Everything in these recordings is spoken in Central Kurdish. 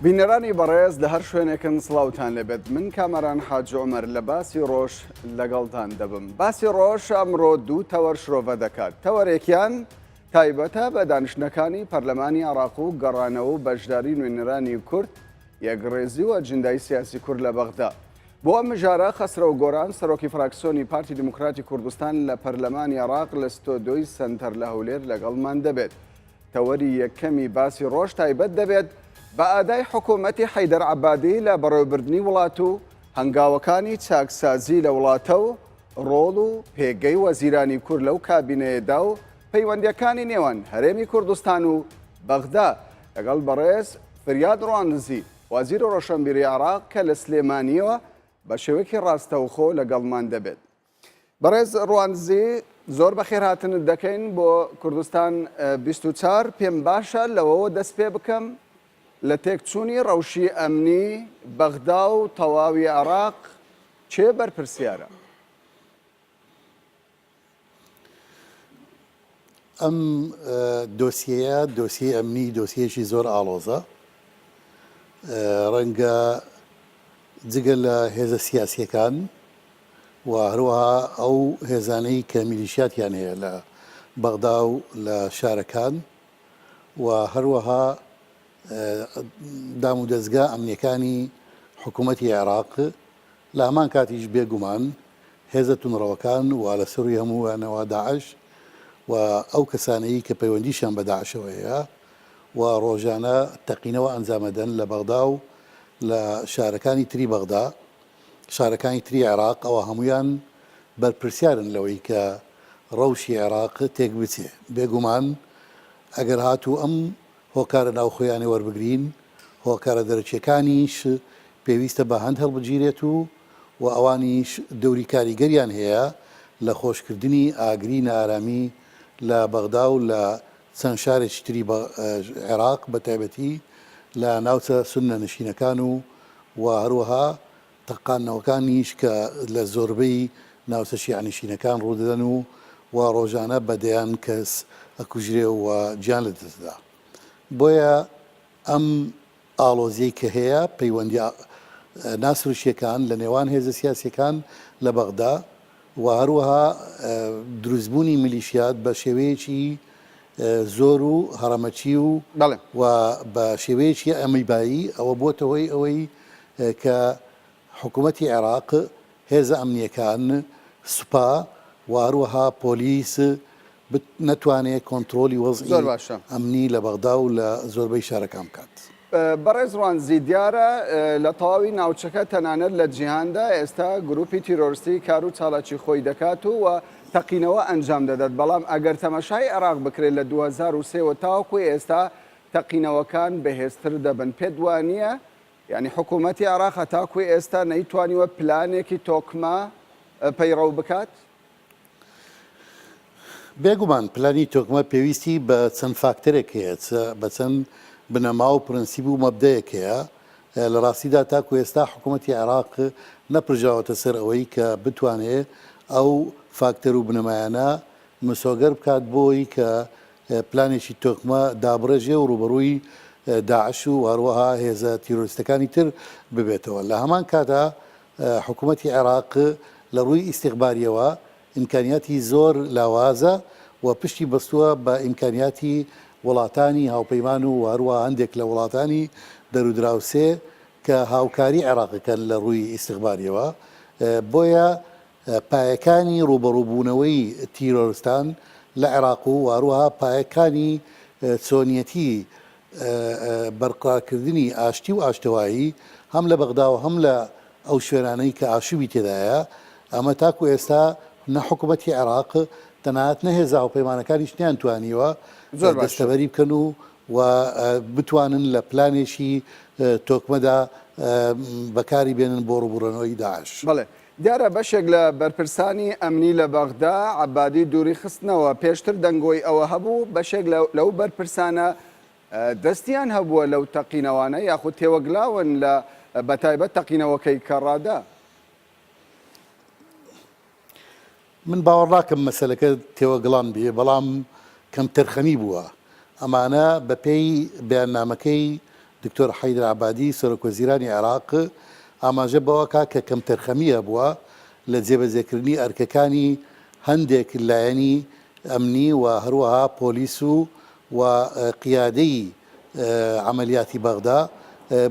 بینەرانی بەڕێز لە هەر شوێنێکن سڵاوتان لێبێت من کامەران حاج عومەر لە باسی ڕۆژ لەگەڵتان دەبم. باسی ڕۆژ ئەمڕۆ دوو تەوەر شرۆڤە دەکات. تەوەرێکیان تایبەتە بە دانیشتەکانی پەرلەمانی عێراق و گەڕانەوە و بەشداری نوێنەرانی کورد یەکڕێزی و ئەجندای سیاسی کورد لە بەغدا. بۆ ئەم مژارە خەسرە و گۆران سەرۆکی فراکسیۆنی پارتی دیموکراتی کوردستان لە پەرلەمانی عێراق لە ستۆدیۆی سەنتەر لە هەولێر لەگەڵمان دەبێت. تەوەری یەکەمی باسی ڕۆژ تایبەت دەبێت بە ئادای حکوومەتی حەیدەر عەبادی لە بەڕێوەبردننی وڵات و هەنگاوەکانی چاکسازی لە وڵاتە و ڕۆڵ و پێگەی وەزیرانی کورد لەو کابینەیەدا و پەیوەندیەکانی نێوان هەرێمی کوردستان و بەغدا لەگەڵ بەڕێز فریاد ڕوانزی وەزیر ڕۆشنبیری عێراق کە لە سلێمانیەوە بە شێوەیەکی ڕاستەوخۆ لەگەڵمان دەبێت. بەڕێز ڕوانزی زۆر بەخێر هاتنت دەکەین بۆ کوردستان 24 پێم باشە لەوەوە دەست پێ بکەم لە تێکچوونی ڕەوشی ئەمنی بەغدا و تەواوی عێراق چێ بەرپرسیارە؟ ئەم دۆسیەیە دۆسیە ئەمنی دۆسیەشی زۆر ئاڵۆزە، ڕەنگە جگە لە هێزە سیاسیەکان و هەروەها ئەو هێزانەی کە میلیشیاتیان هەیە لە بەغدا و لە شارەکان و هەروەها دام و دەستگا ئەمنیەکانی حکوومەتی عێراق لە هەمان کاتیش بێگومان هێزە تونڕەوەکان و لە سەروی هەمووانەوە داعش و ئەو کەسانەی کە پەیوەندیشان بە داعشەوە هەیە و ڕۆژانە تەقینەوە ئەنجامەدەن لە بەغدا و لە شارەکانی تری بەغدا شارەکانی تری عێراق ئەوە هەمویان بەرپرسیارن لەوەی کە ڕەوشی عێراق تێک بچێ. بێگومان ئەگەر هاتوو ئەم هۆکارە ناوخۆیانێ وەربگرین هۆکارە دەرەچیەکانیش پێویستە بە هەند هەڵبگیرێت و ئەوانیش دەوری کاریگەریان هەیە لە خۆشکردنی ئاگری نائارامی لە بەغدا و لە چەند شارێکی تری عێراق بە تایبەتی لە ناوچە سونە نشینەکان و هەروەها تەقانەوەکانیش کە لە زۆربەی ناوچە شیعەنشینەکان ڕوودەدەن و ڕۆژانە بەدەیان کەس ئەکوژرێ و گیان لە دەستدا. بۆیە ئەم ئاڵۆزیەی کە هەیە پەیوەندی ناسروشیەکان لە نێوان هێزە سیاسیەکان لە بەغدا و هەروەها دروستبوونی میلیشیات بە شێوەیەکی زۆر و هەڕەمەچی و بە شێوەیەکی ئەمریبایی ئەوە بۆتە هۆی ئەوەی کە حکوومەتی عێراق هێزە ئەمنیەکان سوپا و هەروەها پۆلیس نەتوانێت کۆنتترۆلی وەزئی ئەمنی لە بەغدا و لە زۆربەی شارەکان بکات. بەڕێز ڕوانزی دیارە لە تەواوی ناوچەکە تەنانەت لە جیهاندا ئێستا گروپی تیرۆریستی کار و چالاکی خۆی دەکات و تەقینەوە ئەنجام دەدات. بەڵام ئەگەر تەمەشای عێراق بکرێت لە 2023 تاوەکو ئێستا تەقینەوەکان بەهێزتر دەبن. پێت وانە یعنی حکوومەتی عێراق هەتاکوی ئێستا نەیتوانیوە پلانێکی تۆکمە پەیڕەو بکات؟ بێگومان پلانی تۆکمە پێویستی بە چەند فاکتەرێک هەیە بە چەند بنەما و پرەنسیب و مەبدەیەک هەیە. لە ڕاستیدا تاکو ئێستا حکوومەتی عێراق نەپڕژاوەتە سەر ئەوەی کە بتوانێت ئەو فاکتەر و بنەمایانە مسۆگەر بکات بۆی کە پلانێکی تۆکمە دابڕێژێ و ڕوبەڕووی داعش و هەروەها هێزە تیرۆریستەکانی تر ببێتەوە. لە هەمان کاتا حکوومەتی عێراق لە ڕووی ئیسیغباریەوە ئیمکانیاتی زۆر لاوازە و پشتی بەستووە بە ئیمکانیاتی وڵاتانی هاوپەیمان و هەروە هەندێک لە وڵاتانی دەرودراوسێ کە هاوکاری عێراقەکەن لە ڕووی ئیسیغباریەوە. بۆیە پایەکانی ڕوبەڕووبوونەوەی تیرۆریستان لە عێراق و هەروەها پایەکانی چۆنیەتی بەرقرارکردنی ئاشتی و ئاشتەوایی هەم لە بەغدا و هەم لە ئەو شوێنانەی کە ئاشوبی تێدایە ئەمە تاکو ئێستا نە حکوومەتی عێراق تەنانەت نەهێزا و پەیمانەکانیش نیان توانیوە دەستەبەری بکەن و بتوانن لە پلانێکی تۆکمەدا بەکاری بێنن بۆ ڕووبوڕەوەی داعش. بەڵێ دیارە بەشێک لە بەرپرسانی ئەمنی لە بەغدا عەبادی دووری خستنەوە پێشتر دەنگۆی ئەوە هەبوو بەشێک لەو بەرپرسانە دەستیان هەبووە لەو تەقینەوانە یاخود تێوەگلاون لە بەتایبەت تەقینەوەکەی کەڕادا. من باوەڕ ناکەم مەسەلەکە تێوەگڵان بێ بەڵام کەم تەرخەمی بووە. ئەمانە بەپێی بەیاننامەکەی دکتۆر حەیدر عەبادی سەرۆکوەزیرانی عێراق ئاماژە بەوەکە کە کەم تەرخەمیە بووە لە جێبەجێکردنی ئەرکەکانی هەندێک لایەنی ئەمنی و هەروەها پۆلیس و قیادەی عملیاتی بەغدا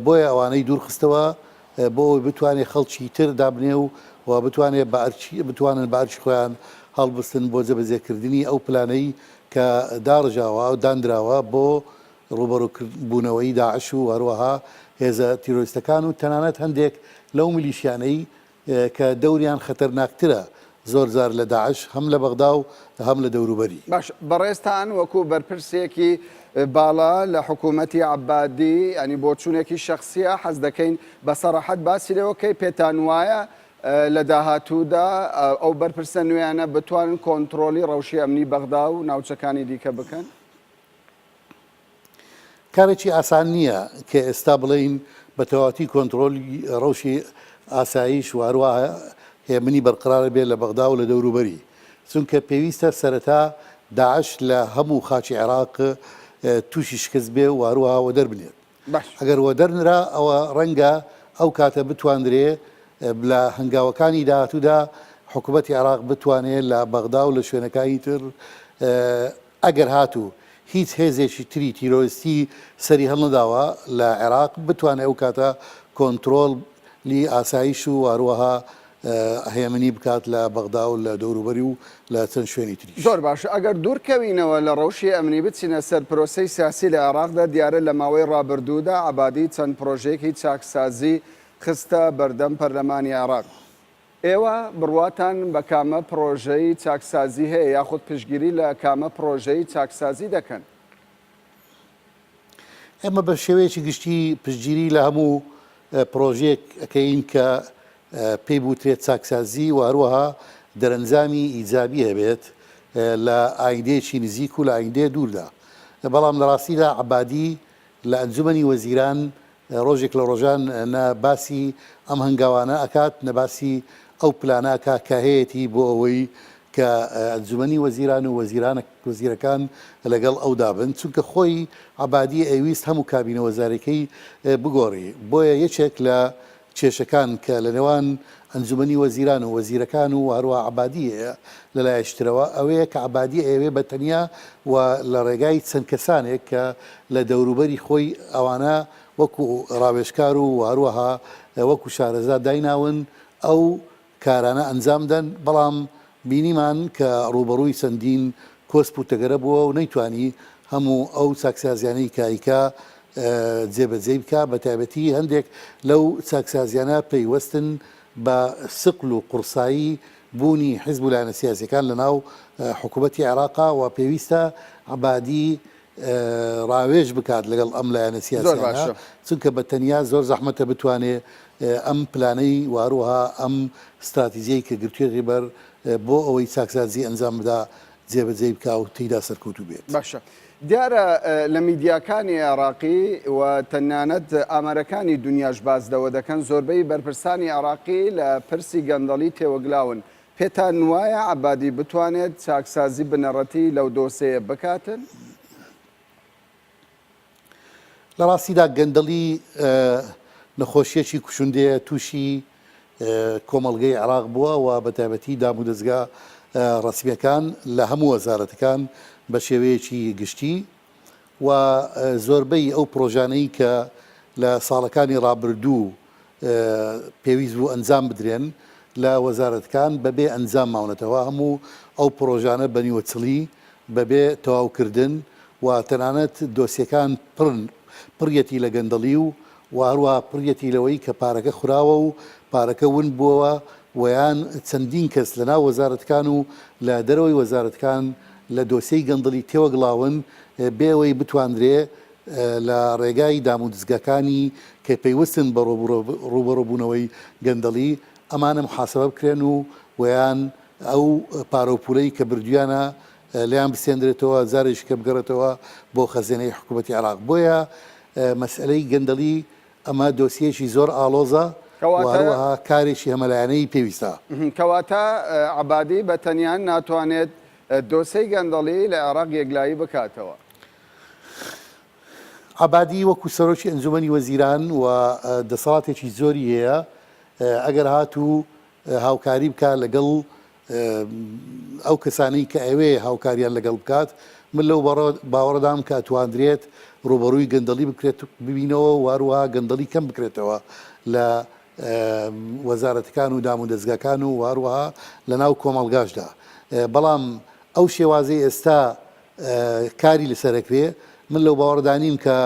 بۆیە ئەوانەی دوورخستەوە بۆ ئەوی بتوانێت خەڵکی تر دابنێ و بتوانن بارچی خۆیان هەڵبستن بۆ جێبەجێکردنی ئەو پلانەی کە داڕژاوە و دانراوە بۆ ڕوبەڕووبوونەوەی داعش و هەروەها هێزە تیرۆریستەکان و تەنانەت هەندێک لەو میلیشیانەی کە دەوریان خەتەرناکترە زۆر جار لە داعش هەم لە بەغدا و هەم لە دەوروبەری. باش بەڕێستان وەکو بەرپرسێکی باڵا لە حکوومەتی عەبادی ینی بۆ چوونێکی شەخصیە حەز دەکەین بە سەراحەت باسی لەوەکەی پێتان وایە لە داهاتوودا ئەو بەرپرسە نوێیانە بتوانن کۆنتترۆلی ڕەوشی ئەمنی بەغدا و ناوچەکانی دیکە بکەن؟ کارێکی ئاسان نییە کە ئێستا بڵین بە تەواتی کۆنتترۆلی ڕەوشی ئاسایش و هەروەها هێمنی بەرقرارە بێت لە بەغدا و لە دەوروبەری چونکە پێویستە سەرەتا داعش لە هەموو خاچی عێراق تووشی شکست بێ و هەروەها وە دەربنێت. ئەگەر وە دەرنرا ئەوە ڕەنگە ئەو کاتە بتواندرێ لە هەنگاوەکانی داهاتوودا حکوومەتی عێراق بتوانێت لە بەغدا و لە شوێنەکانی تر ئەگەر هاتوو هیچ هێزێکی تری تیرۆریستی سەری هەڵنەداوە لە عێراق بتوانێت ئەو کاتە کۆنتترۆلی ئاسایش و هەروەها هێمنی بکات لە بەغدا و لە دەوروبەری و لە چەند شوێنی تری. زۆر باشە ئەگەر دوورکەوینەوە لە ڕەوشی ئەمنی بچینە سەر پرۆسەی سیاسی لە عێراقدا دیارە لە ماوەی ڕابردوودا عەبادی چەند پرۆژەیەکی چاکسازی خستە بەردەم پەرلەمانی عێراق. ئێوە بڕواتان بە کامە پرۆژەی چاکسازی هەیە یاخود پشتگیری لە کامە پرۆژەی چاکسازی دەکەن؟ ئێمە بە شێوەیەکی گشتی پشتگیری لە هەموو پرۆژێک ئەەکەین کە پێی بوترێت چاکسازی و هەروەها دەرەنجامی ئیجابی هەبێت لە ئایندەیەکی نزیک و لە ئایندەیە دووردا. بەڵام لە ڕاستیدا عەبادی لە ئەنجومەنی وەزیران ڕۆژێک لە ڕۆژان باسی ئەم هەنگاوانە ئەکات نەباسی ئەو پلاناکە کە هەیەی بۆ ئەوەی کە ئەنجومەنی وەزیران و وەزیرەکان لەگەڵ ئەو دابن چونکە خۆی عەبادی ئەویست هەموو کابینە وەزارەکەی بگۆڕی بۆیە یەکێک لە کێشەکان کە لە نێوان ئەنجومەنی وەزیران و وەزیرەکان و هەروە عەبادیە لەلایەشترەوە ئەوەیە کە عەبادی ئەوێ بە تەنیا و لە ڕێگای چەند کەسانێک کە لە دەوروبەری خۆی ئەوانە وەکو ڕاوێژکار و هەروەها وەکو شارەزا دایناون ئەو کارانە ئەنجامدەن بەڵام بینیمان کە ڕوبەڕووی چەندین کۆسپ و تەگەرە بووە و نەیتوانی هەموو ئەو چاکسازیانەی کایکا جێبەجێ بکە بە تایبەتی هەندێک لەو چاکسازیانە پەیوەستن بە سقل و قورسایی بوونی حیزب و لایەنە سیاسیەکان لە ناو حکوومەتی عێراقا و پێویستە عەبادی ڕاوێژ بکات لەگەڵ ئەم لایەنە سیاسیانە چونکە بە تەنیا زۆر زەحمەتە بتوانێت ئەم پلانەی واروها ئەم استراتیژیەی کە گرتوێتی بەر بۆ ئەوەی چاکسازی ئەنجام بدا جێبەجێ بکە و تێیدا سەرکەوتوو بێت. باشە دیارە لە میدیاکانی عێراقی و تەنانەت ئامارەکانی دنیاش بازدەوە دەکەن زۆربەی بەرپرسانی عێراقی لە پرسی گەندەڵی تێوەگلاون. پێتان وایە عەبادی بتوانێت چاکسازی بنەڕەتی لەو دۆسەیە بکاتن؟ لە ڕاستیدا گەندەڵی نەخۆشیەکی کوشندەیە تووشی کۆمەڵگەی عێراق بووە و بە تایبەتی دام و دەستگا ڕەسمیەکان لە هەموو وەزارەتەکان بە شێوەیەکی گشتی و زۆربەی ئەو پرۆژانەی کە لە ساڵەکانی ڕابردوو پێویست بوو ئەنجام بدرێن لە وەزارەتەکان بەبێ ئەنجام ماونەتەوە هەموو ئەو پرۆژانە بەنیوەچڵی بەبێ تەواوکردن و تەنانەت دۆسیەکان پڕیەتی لە گەندەڵی و هەروە پڕیەتی لەوەی کە پارەکە خوراوە و پارەکە ون بووەوە ویان چەندین کەس لە ناو وەزارەتەکان و لە دەرەوەی وەزارەتەکان لە دۆسیەی گەندەڵی تێوەگڵاون بێەوەی بتواندرێ لە ڕێگای دام و دزگەکانی کە پێیوەستن بە ڕوبەڕۆبوونەوەی گەندەڵی ئەمانە محاسبە بکرێن و ویان ئەو پارۆپولەی کە بردویانە لیان بسێندرێتەوە زارێک کە بگەڕێتەوە بۆ خەزانەی حکوومەتی عێراق بۆیە مەسئلەی گەندەڵی ئەمە دۆسیەکی زۆر ئاڵۆزە وهەروەها کارێکی هەمەلایەنەی پێویستە. کەواتە عەبادی بە تەنیان ناتوانێت دۆسەی گەندەڵی لە عێراق یەکلایی بکاتەوە. عبادی وەکو سەرۆکی ئەنجومەنی وەزیران و دەسەڵاتێکی زۆری هەیە ئەگەر هاتوو هاوکاری بکە لەگەڵ ئەو کەسانەی کە ئەوێ هاوکاریان لەگەڵ بکات من لەو باوەڕدام کە ئەتوانرێت ڕوبەڕووی گەندەڵی بکرێت ببینەوە واروها گەندەڵی کەم بکرێتەوە لە وەزارەتەکان و دام و دەستگاکان و واروها لە ناو کۆمەڵگاشدا بەڵام ئەو شێوازەی ئێستا کاری لەسەرەکرێ من لەو باوەڕدانیم کە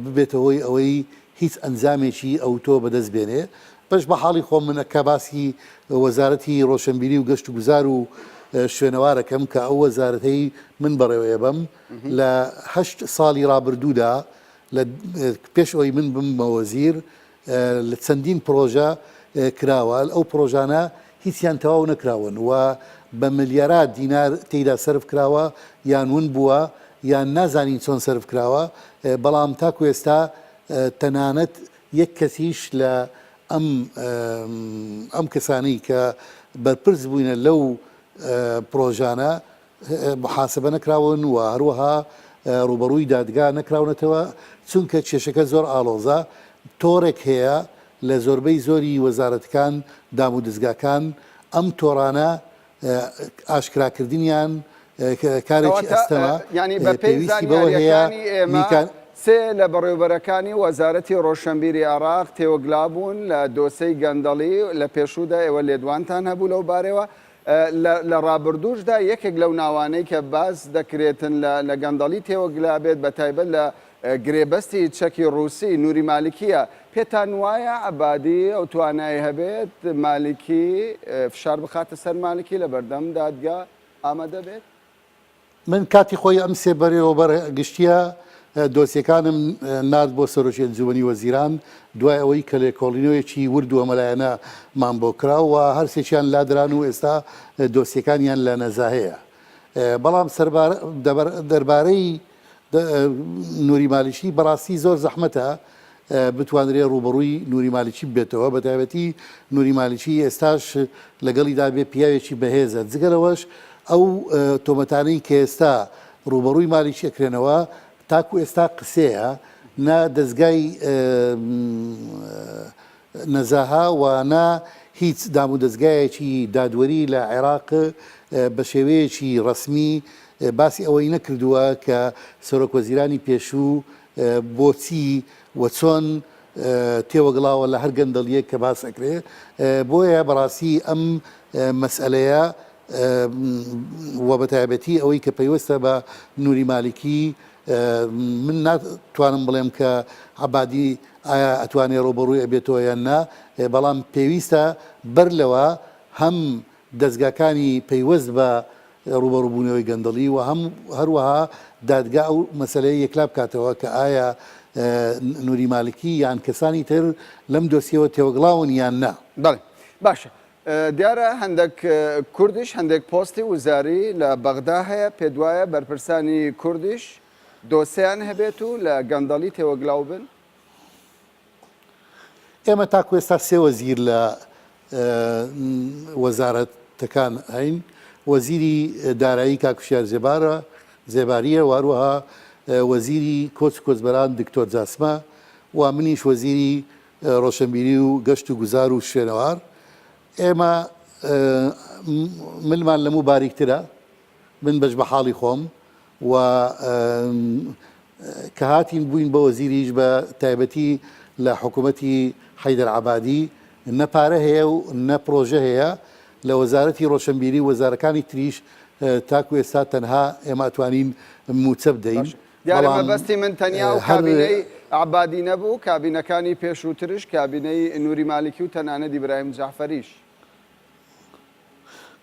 ببێتەوەی ئەوەی هیچ ئەنجامێکی ئەوتۆ بەدەست بێنێ بەش بە حاڵی خۆم منە کە باسی وەزارەتی ڕۆشنبیری و گەشت و گوزار و شوێنەوارەکەم کە ئەو وەزارەتەی من بەڕێوەیە بم لە 8 ساڵی ڕابردوودا لە پێش ئەوەی من بم بە وەزیر لە چەندین پرۆژە کراوە ئەو پرۆژانە هیچیان تەواو نەکراون و بە ملیارات دینار تێیدا سرف کراوە یان ون بووە یان نازانین چۆن سرف کراوە بەڵام تاکو ئێستا تەنانەت یەک کەسیش لە ئەم کەسانەی کە بەرپرس بووینە لەو پرۆژانە محاسبە نەکراون و هەروەها ڕوبەڕووی دادگا نەکراونەتەوە چونکە کێشەکە زۆر ئاڵۆزە تۆڕێک هەیە لە زۆربەی زۆری وەزارەتەکان دام و دەستگاکان ئەم تۆڕانە ئاشکراکردنیان کارێکی ئەستەمە ینی بە پێویستی بەوە هەیە سێ لە بەڕێوەبەرەکانی وەزارەتی ڕۆشنبیری عێراق تێوەگلا بوون لە دۆسەی گەندەڵی لە پێشوودا ئێوە لێدوانتان هەبوو لەو بارەوە لە ڕابردوشدا یەکێک لەو ناوانەی کە باز دەکرێتن لە گەندەڵی تێوەگلا بێت بە تایبەت لە گرێبەستی چەکی ڕووسی نووری مالیکیە پێتان وایە عەبادی ئەو توانایی هەبێت مالیکی فشار بخاتە سەر مالیکی لە بەردەم دادگا ئامادە بێت؟ من کاتی خۆی ئەم سێ بەڕێوەبەر گشتیە دۆسیەکانم نرد بۆ سەرۆکی ئەنجومەنی وەزیران دوای ئەوەی کە لێکۆڵینەوەیەکی ورد و ئەمەلایەنە مان بۆ کراوە هەرسێکیان لادران و ئێستا دۆسیەکانیان لە نەزا هەیە بەڵام دەربارەی نووری مالیکی بەڕاستی زۆر زەحمەتە بتوانرێ ڕوبەڕووی نووری مالیکی بێتەوە بە تایبەتی نووری مالیکی ئێستاش لەگەڵیدا بێ پیاوێکی بەهێزە جگەرەوەش ئەو تۆمەتانەی کە ئێستا ڕوبەڕووی مالیکی ئەکرێنەوە تاکو ئێستا قسەیە نا دەستگای نەزاها و نا هیچ دام و دەستگایەکی دادوەری لە عێراق بە شێوەیەکی ڕسمی باسی ئەوەی نەکردووە کە سەرۆک وەزیرانی پێشوو بۆچی و چۆن تێوەگڵاوە لە هەر گەندەڵیەک کە باس ئەکرێ بۆیە بەڕاستی ئەم مەسئلەیە و بە تایبەتی ئەوەی کە پەیوەستە بە نووری مالیکی من ناتوانم بڵێم کە عەبادی ئایا ئەتوانێت ڕۆبەڕووی ئەبێتەوە یان نا بەڵام پێویستە بەر لەوە هەم دەستگاکانی پەیوەست بە ڕوبەڕووبوونەوەی گەندەڵی و هەروەها دادگا ئەو مەسەلەیە یەکلا بکاتەوە کە ئایا نووری مالیکی یان کەسانی تر لەم دۆسیەوە تێوەگڵاون یان نا. بەڵێ باشە دیارە هەندێک کوردیش هەندێک پۆستی وزاری لە بەغدا هەیە پێ دوایە بەرپرسانی کوردیش دۆسییان هەبێت و لە گەندەڵی تێوەگلاو بن؟ ئێمە تاکو ئێستا سێ وەزیر لە وەزارەتەکان هەین وەزیری دارایی کاکوشیار زێباریە واروەها وەزیری کۆچ کۆچبەران دکتۆر جاسمە و منیش وەزیری ڕۆشنبیری و گەشت و گوزار و شوێنەوار ئێمە ملمان لەموو باریکترە من بەش بە حاڵی خۆم و کە هاتین بووین بە وەزیریش بە تایبەتی لە حکوومەتی حەیدەر عەبادی نە پارە هەیە و نە پرۆژە هەیە لە وەزارەتی ڕۆشنبیری وەزارەکانی تریش تاکو ئێستا تەنها ئێمە ئەتوانین موچە بدەین. دیارە مەبەستی من تەنیا و کابینەی عەبادی نەبوو کابینەکانی پێشووترش کابینەی نووری مالیکی و تەنانەت ئیبراهیم جەعفەریش.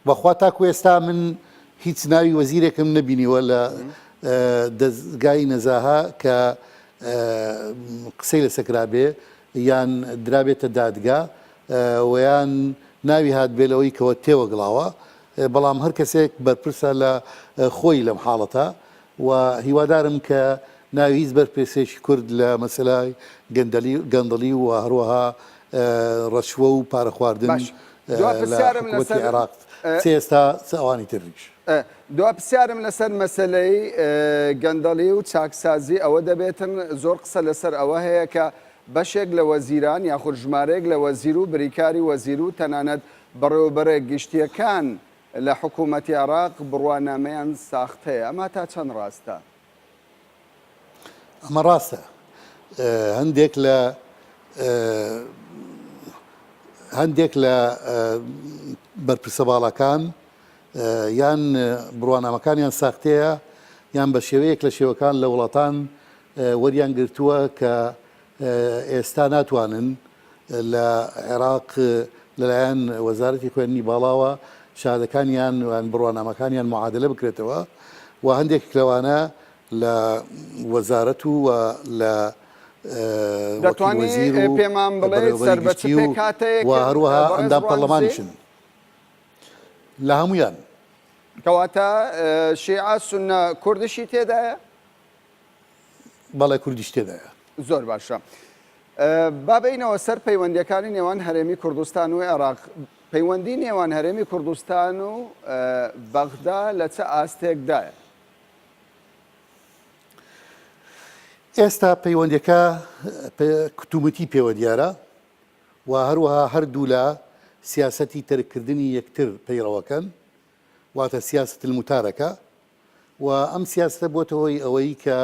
بەخوا تاکو ئێستا من هیچ ناوی وەزیرێکم نەبینیوە لە دەستگای نەزاها کە قسەی لەسەکرابێ یان درابێتە دادگا ویان ناوی هات بێلەوەی کەوە تێوەگڵاوە بەڵام هەر کەسێک بەرپرسە لە خۆی لەم حاڵەتە و هیوادارم کە ناوی هیچ بەرپرسێکی کورد لە مەسەلای گەندەڵی و هەروەها ڕەشوە و پارە خواردن لە حکوومەتی عێراق ئێستا ئەوانی تریش. دو پرسیارم لەسەر مەسلەی گەندەڵی و چاکسازی ئەوە دەبێتن زۆر قسە لەسەر ئەوە هەیە کە بەشێک لە وەزیران یاخود ژمارەیەک لە وەزیر و بریکاری وەزیر و تەنانەت بەڕێوەبەرە گشتیەکان لە حکوومەتی عێراق بڕوانامەیان ساختەیە. ئەمە تا چەند ڕاستە؟ ئەمە ڕاستە. هەندێک لە بەرپرسە باڵەکان یان بڕوانامەکانیان ساختەیە یان بە شێوەیەک لە شێوەکان لە وڵاتان وەریان گرتووە کە ئێستا ناتوانن لە عێراق لەلایەن وەزارەتی خوێندنی باڵاوە شادەکانیان وان بڕوانامەکانیان معادلە بکرێتەوە و هەندێک لەوانە لە وەزارەت و لە دەتوانێت پێمان بڵێ سەربەچەی کاتەیەک و هەروەها ئەندام پەرلەمانیشن لە هەمویان. کەواتە شیعە سونە کوردیشی تێدایە؟ بەڵێ کوردیش تێدایە. زۆر باشە. بابینەوە سەر پەیوەندیەکانی نێوان هەرێمی کوردستان و عێراق. پەیوەندی نێوان هەرێمی کوردستان و بەغدا لە چه ئاستێکدایە؟ ئێستا پەیوەندیەکە کتومەتی پێوە دیارە و هەروەها هەردوو لە سیاسەتی تەرکردنی یەکتر پەیڕەوەکەن واتە سیاست المتارەکە و ئەم سیاستە بۆتەوەی ئەوەی کە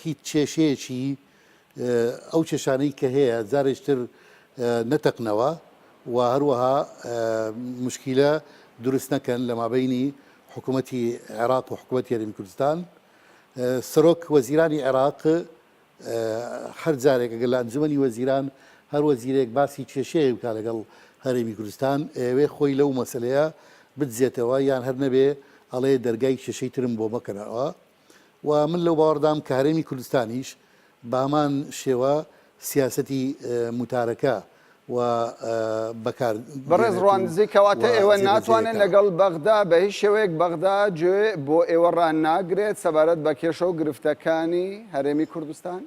هیچ کێشەیەکی ئەو کێشانەی کە هەیە جارێکتر نەتەقنەوە و هەروەها مشکیلە دروست نەکەن لە مابەینی حکوومەتی عێراق و حکوومەتی هەرێمی کوردستان. سەرۆک وەزیرانی عێراق هەر جارێک ئەگەر لە ئەنجومەنی وەزیران هەر وەزیرێک باسی کێشەیە بکات لەگەڵ هەرێمی کوردستان ئێوێ خۆی لەو مەسەلەیە بدزێتەوە یان هەر نەبێ ئەڵێ دەرگای کێشەی ترم بۆ مەکەنەوە و من لەو باوەڕدام کە هەرێمی کوردستانیش بە هەمان شێوە سیاسەتی متارەکە و بەکار بەڕێز ڕوانزی کەواتە ئێوە ناتوانن لەگەڵ بەغدا بە هیچ شێوەیەک بەغدا گوێ بۆ ئێوە ڕان ناگرێت سەبارەت بە کێشە و گرفتەکانی هەرێمی کوردستان؟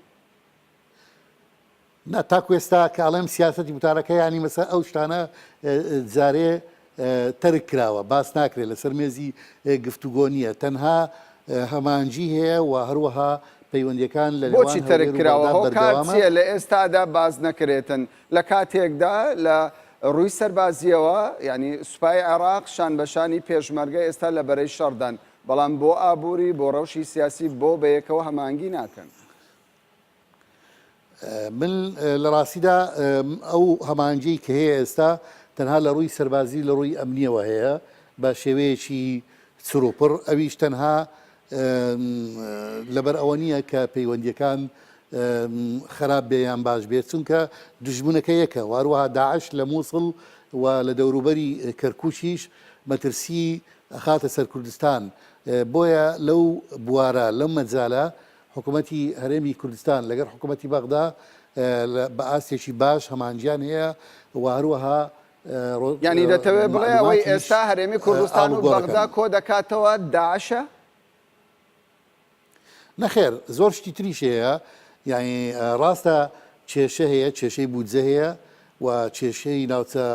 تاکو ئێستا کە ئەڵێم سیاسەتی متارەکە ینی مەسە ئەو شتانە جارێ تەرک کراوە باس ناکرێت لەسەر مێزی گفتوگۆ نیە تەنها هەمانجی هەیە و هەروەها پەیوەندیەکان لە بۆچی تەرک کراوە هەو کاتچیە لە ئێستادا باز نەکرێتن لە کاتێکدا لە ڕووی سەربازیەوە ینی سوپای عێراق شان بەشانی پێشمەرگە ئێستا لە بەرەی شەڕدان بەڵام بۆ ئابووری بۆ ڕەوشی سیاسی بۆ بەیەکەوە هەمانگی ناکەن. من لە ڕاستیدا ئەو هەمانجەی کە هەیە ئێستا تەنها لە ڕووی سەربازی لە ڕووی ئەمنیەوە هەیە بە شێوەیەکی چروپڕ ئەویش تەنها لەبەر ئەوە نییە کە پەیوەندیەکان خراپ بێیان باش بێت چونکە دژمنەکە یەکە واروەها داعش لە مووسڵ و لە دەوروبەری کەرکووشیش مەترسی خاتە سەر کوردستان بۆیە لەو بوارە لەم مەجالە حکوومەتی هەرێمی کوردستان لەگەر حکوومەتی بەغدا بە ئاستێکی باش هەمانجیان هەیە و هەروەها ینی دەتەوێت بڵێ ئەوەی ئێستا هەرێمی کوردستان و بەغدا کۆ دەکاتەوە داعشە؟ نەخێر زۆر شتی تریش هەیە یعنی ڕاستە کێشە هەیە کێشەی بودجە هەیە و کێشەی ناوچە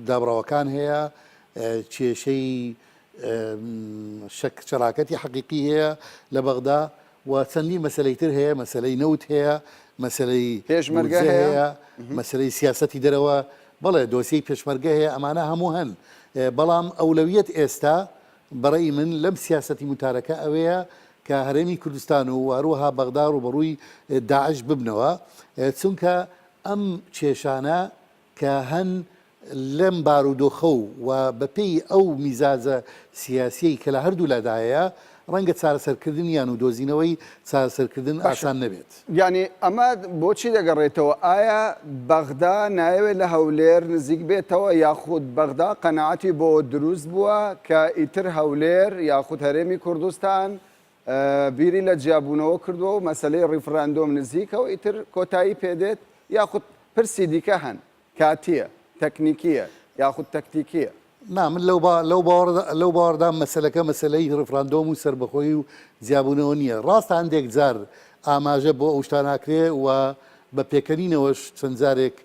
دابڕاوەکان هەیە کێشەی شەراکەتی حەقیقی هەیە لە بەغدا و چەندی مەسلەی تر هەیە مەسلەی نەوت هەیە مەسلەی پێشمەرگە هەیە مەسلەی سیاسەتی دەرەوە بەڵێ دۆسیی پێشمەرگە هەیە ئەمانە هەموو هەن بەڵام ئەولەویەت ئێستا بەڕێی من لەم سیاسەتی متارەکە ئەوەیە کە هەرێمی کوردستان و هەروەها بەغدا و بەڕووی داعش ببنەوە چونکە ئەم کێشانە کە هەن لەم بارودۆخە و بەپێی ئەو میزازە سیاسی کە لە هەردوو لادایە ڕەنگە چارەسەرکردنیان و دۆزینەوەی چارەسەرکردن ئاسان نەبێت. ینی ئەمە بۆچی دەگەڕێتەوە ئایا بەغدا نایەوێت لە هەولێر نزیک بێتەوە یاخود بەغدا قەنەعەتی بۆ دروست بووە کە ئیتر هەولێر یاخود هەرێمی کوردستان بیری لە جیابوونەوە کردووە و مەسلەی ڕیفراندۆم نزیکەوە ئیتر کۆتایی پێدێت یاخود پرسی دیکە هەن کاتیە تەکنیکیە یاخود تەکتیکیە؟ من لەو باوەڕدا مەسلەکە مەسلەی ڕفراندۆم و سربەخۆی و جیابوونەوە نییە. ڕاستە هەندێک جار ئاماژە بۆ ئەو شتان ناکرێ و بە پێکەنینەوەش چەند جارێک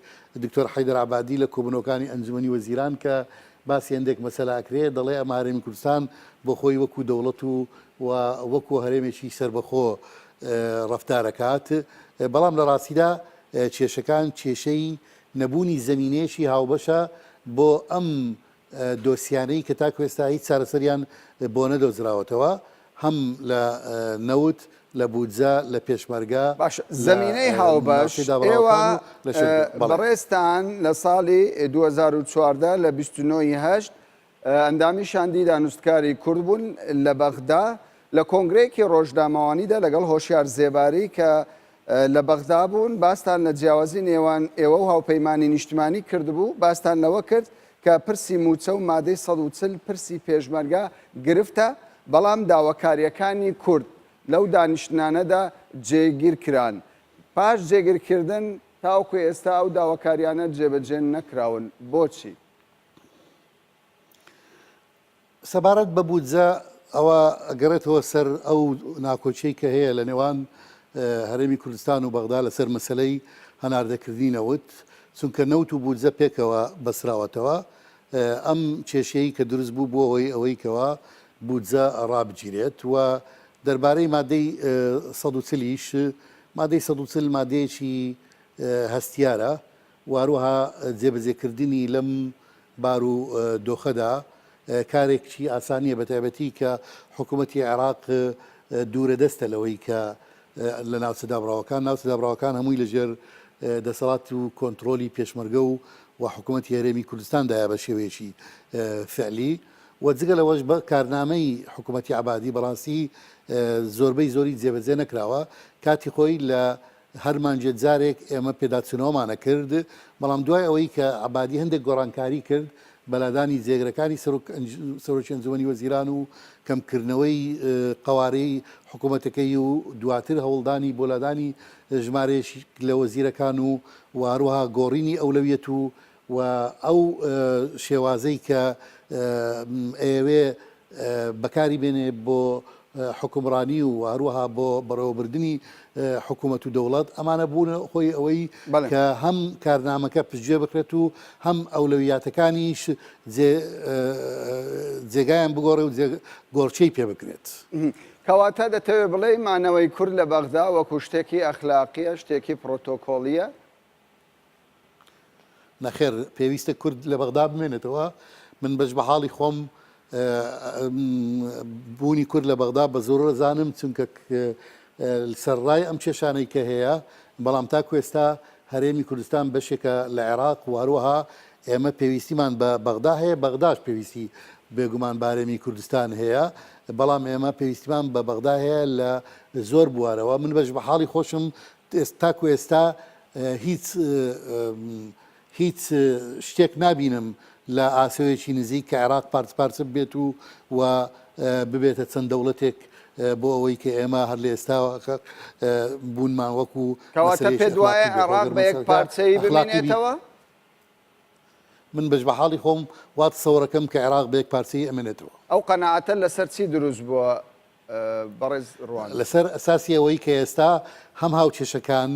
دکتۆر حەیدەر عەبادی لە کۆبنەوەکانی ئەنجومەنی وەزیران کە باسی هەندێک مەسەلاکرێ دەڵێ ئەمە هەرێمی کوردستان بۆ خۆی وەکو دەوڵەت و وەکو هەرێمێکی سربەخۆ ڕەفتارەکات بەڵام لە ڕاستیدا کێشەکان کێشەی نەبوونی زەمینێشی هاوبەشە بۆ ئەم دۆسیانەی کە تاکو ئێستا هیچ چارەسەریان بۆ نەدۆزراوەتەوە هەم لە نەوت لە بودجە لە پێشمەرگە باش زەمینەی هاوبەش ئێوە بەڕێستان لە ساڵی 2014 لە 29/8 ئەندامیشاندی دانوستکاری کورد بوون لە بەغدا لە کۆنگرەیەکی ڕۆژنامەوانیدا لەگەڵ هۆشیار زێباری کە لە بەغدا بوون باستان لە جیاوازی نێوان ئێوە و هاوپەیمانی نیشتمانی کردبوو باستان لەوە کرد کە پرسی موچە و مادەی 140 پرسی پێشمەرگە گرفتە بەڵام داواکاریەکانی کورد لەو دانیشتانەدا جێگیر کران پاش جێگیرکردن تاوکو ئێستا ئەو داواکاریانە جێبەجێ نەکراون بۆچی؟ سەبارەت بە بودجە ئەوە ئەگەڕێتەوە سەر ئەو ناکۆچەی کە هەیە لە نێوان هەرێمی کوردستان و بەغدا لەسەر مەسلەی هەناردەکردنی نەوت چونکە نەوت و بودجە پێکەوە بەسراوەتەوە ئەم کێشەیە کە دروست بوو بۆ ئەوەی کەوە بودجە ڕابگیرێت و دەربارەی مادەی 140 مادەی 140 مادەیەکی هەستیارە واروها جێبەجێکردنی لەم بار و دۆخەدا کارێکی ئاسانیە بە تایبەتی کە حکوومەتی عێراق دوورە دەستە لەوەی کە لە ناوچەدابراوەکان هەمووی لەژێر دەسەڵات و کۆنتترۆلی پێشمەرگە و حکوومەتی هەرێمی کوردستاندایە بە شێوەیەکی فعلی و جگە لەوەش بە کارنامەی حکوومەتی عبادی بەڕاستی زۆربەی زۆری جێبەجێ نەکراوە کاتی خۆی لە هەرمانجێ جارێک ئێمە پێداچنەوەمانە کرد بەڵام دوای ئەوەی کە عبادی هەندێک گۆڕانکاری کرد بەلادانی جێگرەکانی سەرۆکی ئەنجومەنی وەزیران و کەمکردنەوەی قەوارەی حکوومەتەکەی و دواتر هەوڵدانی بۆ لادانی ژمارەیەکی لە وەزیرەکان و واروها گۆڕینی ئەولەویەت و ئەو شێوازەی کە ئەوێ بەکاری بێنێ بۆ حکومڕانی و هەروەها بۆ بەڕێوەبردننی حکوومەت و دەوڵەت ئەمانە بوون خۆی ئەوەی کە هەم کارنامەکە پشتگوێ بکرێت و هەم ئەولەویاتەکانیش جێگایان بگۆڕێ و گۆڕچەی پێ بکرێت. کەواتە دەتەوێت بڵێ مانەوەی کورد لە بەغدا وەکو شتێکی ئەخلاقیە شتێکی پرۆتۆکۆلیە؟ نەخێر پێویستە کورد لە بەغدا بمێنێتەوە من بەش بە حاڵی خۆم بوونی کورد لە بەغدا بە زۆر زانم چونکە سەرڕای ئەم کێشانەی کە هەیە بەڵام تاکو ئێستا هەرێمی کوردستان بەشێکە لە عێراق و هەروەها ئێمە پێویستیمان بە بەغدا هەیە بەغداش پێویستی بێگومان بارێمی کوردستان هەیە بەڵام ئێمە پێویستیمان بە بەغدا هەیە لە زۆر بوارەوە من بەش بە حاڵی خۆشم تاکو ئێستا هیچ شتێک نابینم لە ئاسەوەیەکی نزیک کە عێراق پارچ بێت و ببێتە چەند دەوڵەتێک بۆ ئەوەی کە ئێمە هەر لە ئێستا بوونمان وەکو کەواتە پێ دوایە عێراق بە یەک پارچەی ببینێتەوە؟ من بەش بە حاڵی خۆم وات سەوڕەکەم کە عێراق بە یەک پارچەی ئەمێنێتەوە. ئەو قەناعەتە لەسەر چی دروست بووە بەڕێز ڕوان؟ لەسەر ئەساسی ئەوەی کە ئێستا هەم هاوکێشەکان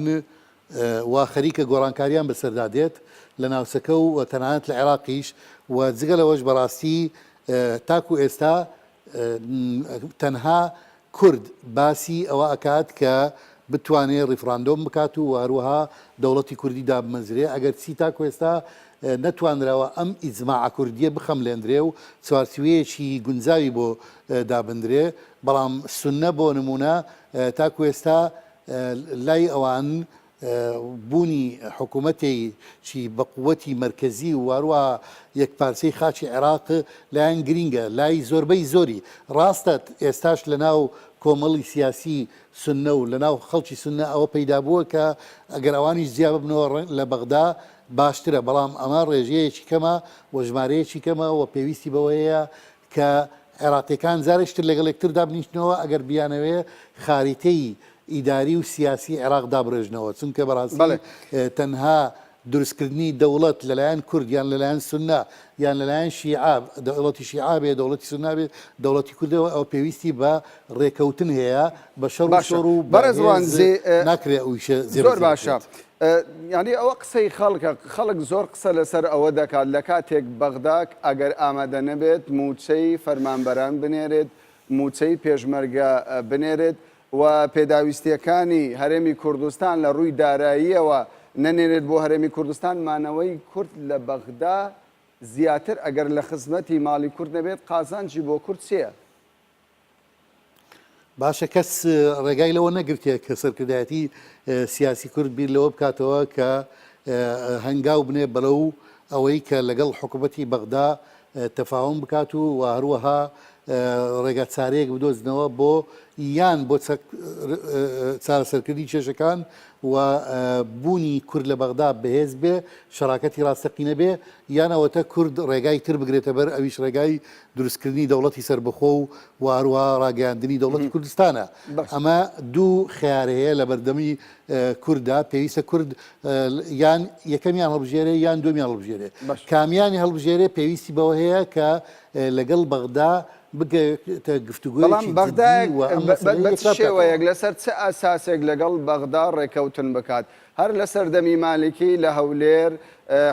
وا خەریکە گۆڕانکاریان بەسەردادێت لە ناوچەکە و تەنانەت لە عێراقیش و جگە لەوەش بەڕاستی تاکو ئێستا تەنها کورد باسی ئەوە ئەکات کە بتوانێت ڕیفراندۆم بکات و هەروەها دەوڵەتی کوردی دابمەزرێ ئەگەر چی تاکو ئێستا نەتوانراوە ئەم ئیجماع کوردیە بخەملێندرێ و چوارچوەیەکی گونجاوی بۆ دابدرێ بەڵام سونە بۆ نمونە تاکو ئێستا لای ئەوان بوونی حکوومەتی چی بە قووەتی مرکزی و وارووە یەک پارچەی خاچی عێراق لایەن گرینگە لای زۆربەی زۆری ڕاستە ئێستاش لە ناو کۆمەڵی سیاسی سنە و لە ناو خەڵکی سنە ئەوە پەیدا بووە کە ئەگەر ئەوانیش جیا ببنەوە لە بەغدا باشترە بەڵام ئەمە ڕێژەیەکی کەمە و ژمارەیەکی کەمە و پێویستی بەوەیە کە عێراقیەکان زارشتر لەگەڵ یەکتر دابنیشتنەوە ئەگەر بیانەوێ خاریتەی ئیداری و سیاسی عێراق دابڕێژنەوە چونکە بەڕاستی تەنها دروستکردنی دەوڵەت لەلایەن کورد یان لەلایەن سوننا یان لەلایەن شیعە دەوڵەتی شیعە بێ دەوڵەتی سوننا بێ دەوڵەتی کوردەوە ئەو پێویستی بە ڕێکەوتن هەیە بە شەڕ و شۆڕ و ناکرێت ئەویشە زۆر باشە. ینی ئەوە قسەی خەڵک زۆر قسە لەسەر ئەوە دەکات لە کاتێک بەغداک ئەگەر ئامادە نەبێت موچەی فەرمانبەران بنێرێت موچەی پێشمەرگە بنێرێت و پێداویستیەکانی هەرێمی کوردستان لە ڕووی داراییەوە نەنێرێت بۆ هەرێمی کوردستان مانەوەی کورد لە بەغدا زیاتر ئەگەر لە خزمەتی ماڵی کورد نەبێت قازانجی بۆ کورد چییە؟ باشە کەس ڕێگای لەوە نەگرتێ کە سەرکردایەتی سیاسی کورد بیر لەوە بکاتەوە کە هەنگاو بنێ بەلەو ئەوەی کە لەگەڵ حکوومەتی بەغدا تەفاوم بکات و هەروەها ڕێگا چارەیەک بدۆزنەوە بۆ یان بۆ چارەسەرکردی کێشەکان و بوونی کورد لە بەغدا بەهێز بێ شەراکەتی ڕاستەقینە بێ یانەوەتە کورد ڕێگای تر بگرێتە بەر ئەویش ڕێگای دروستکردنی دەوڵەتی سربەخۆ و هەروە ڕاگەاندنی دەوڵەتی کوردستانە. ئەمە دوو خیارەیە لە بەردەمی کووردا پێویستە کورد یان یەکەمیان هەڵبژێرێ یان دومیان هەڵبژێرێ کامیانی هەڵبژێرێ پێویستی بەوە هەیە کە لەگەڵ بەغدا بگەێتە گفتوگویەکی شێوەیەک لەسەر چه ئاساسێک لەگەڵ بەغدا ڕێکەوتن بکات هەر لە سەردەمی مالیکی لە هەولێر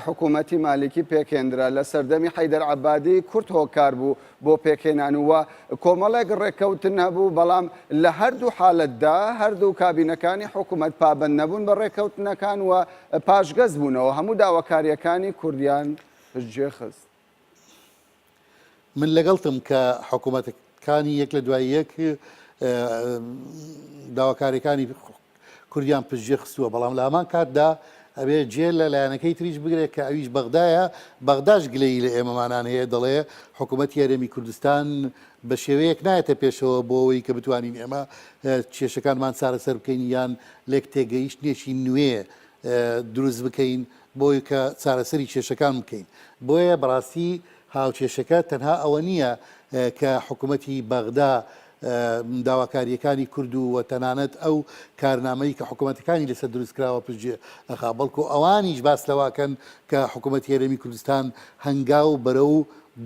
حکوومەتی مالیکی پێکێنرا لە سەردەمی حەیدەر عەبادی کورد هۆکار بوو بۆ پێکێنان وە کۆمەڵێک ڕێکەوتن هەبوو بەڵام لە هەردوو حالەتدا هەردوو کابینەکانی حکوومەت پابەند نەبوون بە ڕێکەوتنەکان و پاشگەز بوونەوە هەموو داواکاریەکانی کوردیان پشتگوێ خست. من لەگەڵتم کە حکوومەتەکانی یەک لە دوای یەک داواکاریەکانی کوردیان پشتگوێ خستووە بەڵام لە هەمان کاتدا ئەبێ جێ لە لایەنەکەی تریش بگرێت کە ئەویش بەغدایە بەغداش گلەی لە ئێمەمانان هەیە دەڵێ حکوومەتی هەرێمی کوردستان بە شێوەیەک نایەتە پێشەوە بۆ ئەوەی کە بتوانین ئێمە کێشەکانمان چارەسەر بکەین یان لێک تێگەیشتنێکی نوێ دروست بکەین بۆی کە چارەسەری کێشەکان بکەین بۆیە بەڕاستی هاوچێشەکە تەنها ئەوە نییە کە حکوومەتی بەغدا داواکاریەکانی کورد و تەنانەت ئەو کارنامەی کە حکوومەتەکانی لەسەر دروستکراوە پشتگوێ ئەخا بەڵکو ئەوانیش باس لەواکەن کە حکوومەتی هەرێمی کوردستان هەنگاو بەرە و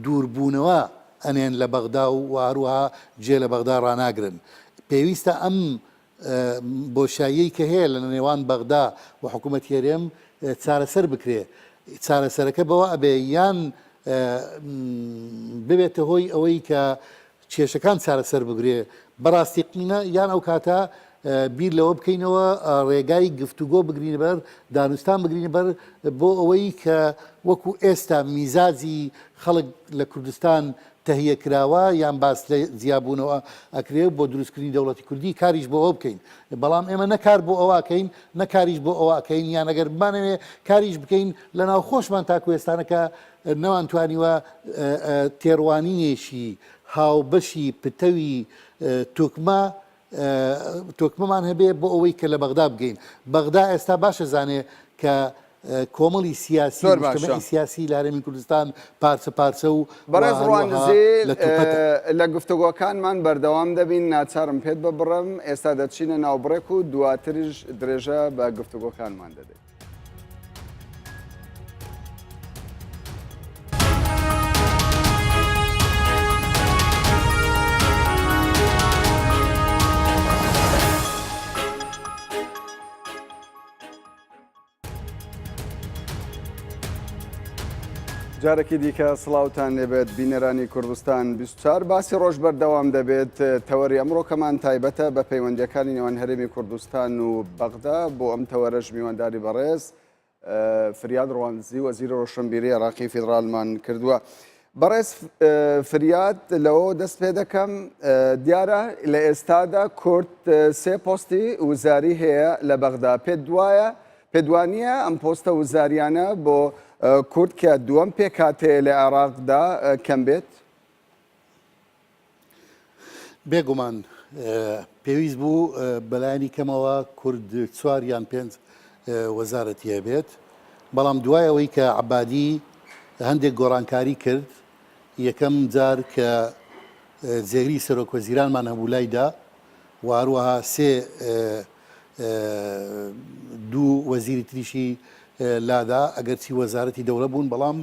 دووربوونەوە ئەنێن لە بەغدا و هەروەها جێ لە بەغدا ڕناگرن. پێویستە ئەم بۆشاییەی کە هەیە لە نێوان بەغدا و حکوومەتی هەرێم چارەسەر بکرێ چارەسەرەکە بەوە ئەبێ یان ببێتە هۆی ئەوەی کە کێشەکان چارەسەر بگرێ بەڕاستی قینە یان ئەو کاتە بیر لەوە بکەینەوە ڕێگای گفتوگۆ بگرینە بەر دانوستان بگرینە بەر بۆ ئەوەی کە وەکو ئێستا میزاجی خەڵک لە کوردستان تەهیە کراوە یان باس لە زیابوونەوە ئەکرێ بۆ دروستکردنی دەوڵەتی کوردی کاریش بۆ ئەوە بکەین بەڵام ئێمە نەکار بۆ ئەوەکەین نەکاریش بۆ ئەوەکەین یان ئەگەر بمانەوێ کاریش بکەین لە ناو خۆشمان تا کوێستانەکە نەوانتوانیوە تێڕوانینێشی هاوبەشی پتەوی تۆکمەمان هەبێ بۆ ئەوەی کە لە بەغدا بگەین بەغدا ئێستا باشە زانێ کە کۆمەڵی سیاسی سیاسی لە هەرێمی کوردستان پارچە پارچە و بەڕێز ڕوانزی لە گفتوگۆکانمان بەردەوام دەبین ناچارم پێت ببڕم ئێستا دەچینە ناوبڕێک و دواتریش درێژە بە گفتوگۆکانمان دەدەین. جارێکی دیکە سڵاوتان لێبێت بینەرانی کوردستان 24 باسی ڕۆژ بەردەوام دەبێت تەوەری ئەمڕۆکەمان تایبەتە بە پەیوەندیەکانی نێوان هەرێمی کوردستان و بەغدا بۆ ئەم تەوەرەش میوانداری بەڕێز فریاد ڕوانزی وەزیرە ڕۆشنبیری عێراقی فیدراڵمان کردووە. بەڕێز فریاد لەوە دەست پێ دەکەم دیارە لە ئێستادا کورد سێ پۆستی وزاری هەیە لە بەغدا پێدوانیە ئەم پۆستە وزاریانە بۆ کورد کە دووەم پێکاتەیە لە عێراقدا کەم بێت؟ بێگومان پێویست بوو بەلایانی کەمەوە کورد 4 یان 5 وەزارەتی هەبێت بەڵام دوای ئەوەی کە عەبادی هەندێک گۆڕانکاری کرد یەکەم جار کە زێری سەرۆکوەزیرانمان هەبوو لایدا و هەروەها دوو وەزیری تریشی لادا ئەگەرچی وەزارەتی دەوڵە بوون بەڵام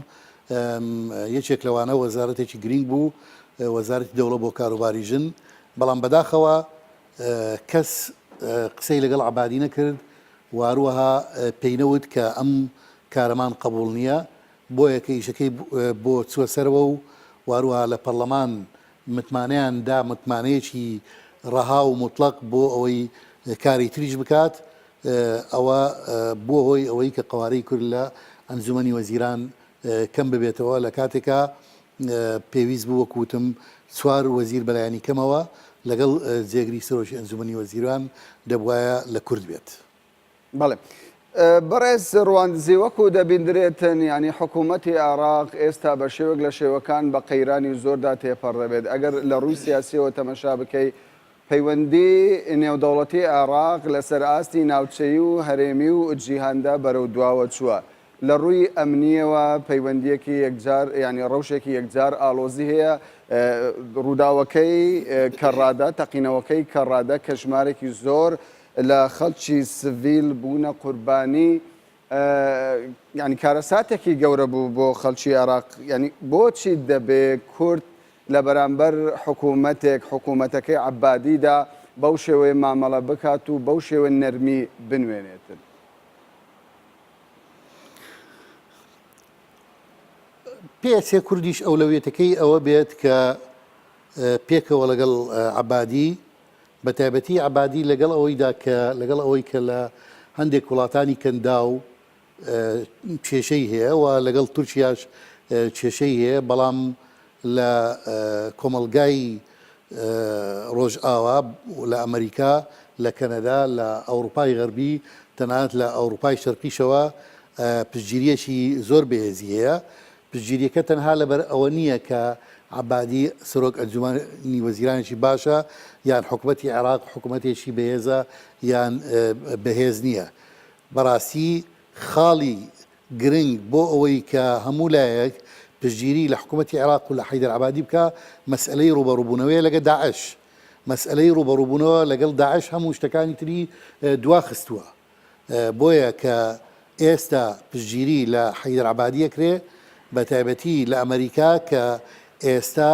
یەکێک لەوانە وەزارەتێکی گرنگ بوو وەزارەتی دەوڵە بۆ کاروباری ژن بەڵام بەداخەوە کەس قسەی لەگەڵ عەبادی نەکرد واروەها پێی نەوت کە ئەم کارەمان قبوڵ نییە بۆیە کە ئیشەکەی بۆ چووە سەرەوە و واروها لە پەرلەمان متمانەیان دا متمانەیەکی ڕەها و مطلق بۆ ئەوەی کاری تریش بکات ئەوە بۆ هۆی ئەوەی کە قوارەی کورد لە ئەنجومەنی وەزیران کەم ببێتەوە لە کاتێکا پێویست بوو وەکوتم چوار وەزیر بەلایانی کەمەوە لەگەڵ جێگری سەرۆکی ئەنجومەنی وەزیران دەبوایە لە کورد بێت. بەڵێ بەڕێز ڕواندزی وەکو دەبیندرێتن ینی حکوومەتی عێراق ئێستا بە شێوەک لە شێوەکان بە قەیرانی زۆردا تێپەڕدەبێت ئەگەر لە ڕووی سیاسیەوە تەمەشا بکەی پەیوەندی نێودەوڵەتی عێراق لەسەر ئاستی ناوچەیی و هەرێمی و جیهاندا بەرەو دواوە چووە لە ڕووی ئەمنیەوە پەیوەندیەکی یەکجار ینی ڕەوشێکی یەکجار ئالۆزی هەیە ڕووداوەکەی کەڕادە تەقینەوەکەی کەڕادە کە ژمارێکی زۆر لە خەڵکی سڤیل بوونە قوربانی ینی کارەساتێکی گەورە بوو بۆ خەڵکی عێراق ینی بۆچی دەبێ کورد لە بەرامبەر حکوومەتەکەی عەبادیدا بەو شێوەیە مامەڵە بکات و بەو شێوە نەرمی بنوێنێتن. پێچێ کوردیش ئەولەویەتەکەی ئەوە بێت کە پێکەوە لەگەڵ عەبادی بە تایبەتی عەبادی لەگەڵ ئەوەیدا کە لەگەڵ ئەوەی کە لە هەندێک وڵاتانی کەندا و کێشەی هەیە و لەگەڵ تورکیاش کێشەی هەیە بەڵام لە کۆمەلگای ڕۆژئاوا لە ئەمریکا لە کەنەدا لە ئەوروپای غەربی تەنانەت لە ئەوروپای شەرقیشەوە پشتگیریەکی زۆر بەهێزی هەیە پشتگیریەکە تەنها لەبەر ئەوە نییە کە عەبادی سەرۆک ئەنجومەنی وەزیرانێکی باشە یان حکوومەتی عێراق حکوومەتێکی بەهێزە یان بەهێز نییە بەڕاستی خاڵی گرنگ بۆ ئەوەی کە هەموو لایەک پشتگیری لە حکوومەتی عێراق و لە حەیدەر عەبادی بکە مەسئلەی ڕوبەڕووبوونەوەیە لەگەڵ داعش مەسئلەی ڕوبەڕووبوونەوە لەگەڵ داعش هەموو شتەکانی تری دوا خستووە بۆیە کە ئێستا پشتگیری لە حەیدەر عەبادی ئەکرێ بە تایبەتی لە ئەمریکا کە ئێستا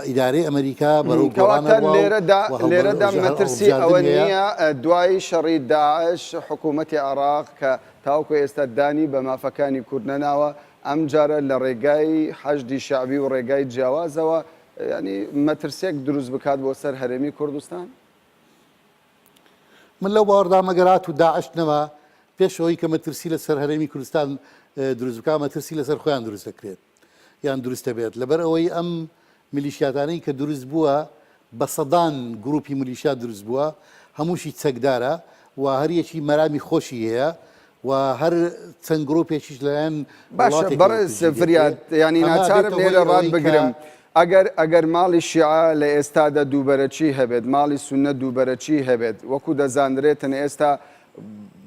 ئیدارەی ئەمریکا بەڕوو لێرەدا مەترسی ئەوە نییە دوای شەڕی داعش حکوومەتی عێراق کە تاوکو ئێستا دانی بە مافەکانی کورد نەناوە ئەم جارە لە ڕێگای حەشدی شعبی و ڕێگای جیاوازەوە ینی مەترسێک دروست بکات بۆ سەر هەرێمی کوردستان من لەو باوەڕدا مەگەرات و داعشنەوە پێشەوەی کە مەترسی لەسەر هەرێمی کوردستان دروست بکات مەترسی لەسەر خۆیان دروست دەکرێت یان دروستە بێت لەبەر ئەوەی ئەم میلیشیاتانەی کە دروست بووە بە سەدان گروپی میلیشیات دروست بووە هەمووشی چەکدارە و هەریەکی مەرامی خۆشی هەیە و هەر چەند گرۆپێکیش لەلایەن باشە بەڕێز فریاد ینی ناچارم لێرە ڕاد بگرم ئەگەر ماڵی شیعە لە ئێستادا دووبەرەچی هەبێت ماڵی سونە دووبەرەچی هەبێت وەکو دەزانرێتن ئێستا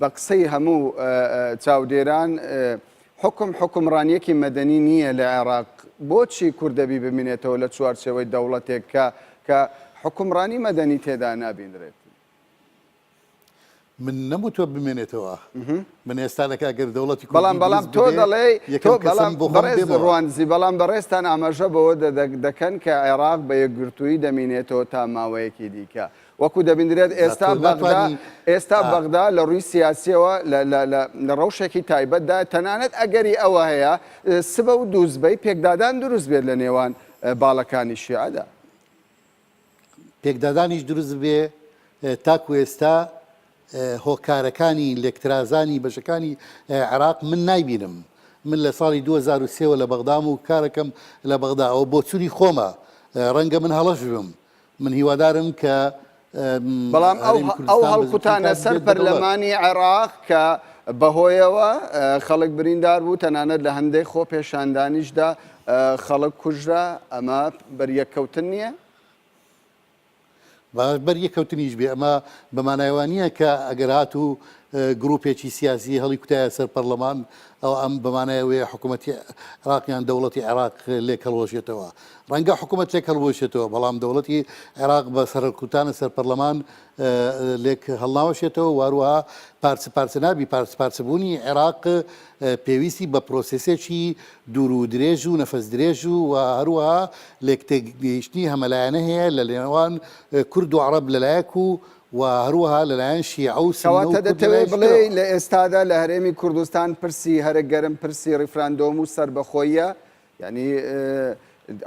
بە قسەی هەموو چاودێران حکمڕانیەکی مەدەنی نییە لە عێراق بۆچی کوردەبی ببینێتەوە لە چوارچێوەی دەوڵەتێک کە حکمڕانی مەدەنی تێدا نابینرێت من نەموتوە بمێنێتەوە من ئێستانەکە ئەگەر دەوڵەتی بەڵام تۆ دەڵێ بەڕێز ڕوانزی بەڵام بەڕێستان ئاماژە بەوە دەکەن کە عێراق بە یەکگرتووی دەمینێتەوە تا ماوەیەکی دیکە وەکو دەبیندرێت ئێستا بەغدا لە ڕووی سیاسیەوە لە ڕەوشێکی تایبەتدا تەنانەت ئەگەری ئەوە هەیە سبە و دووزبەی پێکدادان دروست بێت لە نێوان باڵەکانی شیعەدا پێکدادانیش دروست بێ تاکو ئێستا هۆکارەکانی لێکترازانی بەشەکانی عێراق من نایبینم من لە ساڵی 2023 لە بەغدام و کارەکەم لە بەغدا ئەوە بۆ چوری خۆمە ڕەنگە من هەڵەش بم من هیوادارم کە بەڵام ئەو هەڵقوتانە سەر پەرلەمانی عێراق کە بەهۆیەوە خەڵک بریندار بوو تەنانەت لە هەندێک خۆ پێشاندانیشدا خەڵک کوژرا ئەمە بەریەککەوتن نییە؟ بەریەکەوتنیش بێ ئەمە بەمانایوانیە کە ئەگەر هات و گروپێکی سیاسی هەڵی کوتایە سەر پەرلەمان ئەو ئەم بەمانایەوەی حکوومەتی عێراقیان دەوڵەتی عێراق لێک هەڵوەشێتەوە ڕەنگە حکوومەت لێک هەڵوەشێتەوە بەڵام دەوڵەتی عێراق بە سەرکوتانە سەر پەرلەمان لێک هەڵناوەشێتەوە واروها پارچە نابی پارچەبوونی عێراق پێویستی بە پرۆسسێکی دوور و درێژ و نەفەس درێژ و هەروەها لێک تێگەیشتنی هەمەلایەنە هەیە لە لێنەوان کورد و عەرەب لەلایەک و هەروەها لەلایەن شیعە و سوننە و کەواتە دەتەوێت بڵێ لە ئێستادا لە هەرێمی کوردستان پرسی هەرە گەرم پرسی ڕیفراندۆم و سربەخۆیە ینی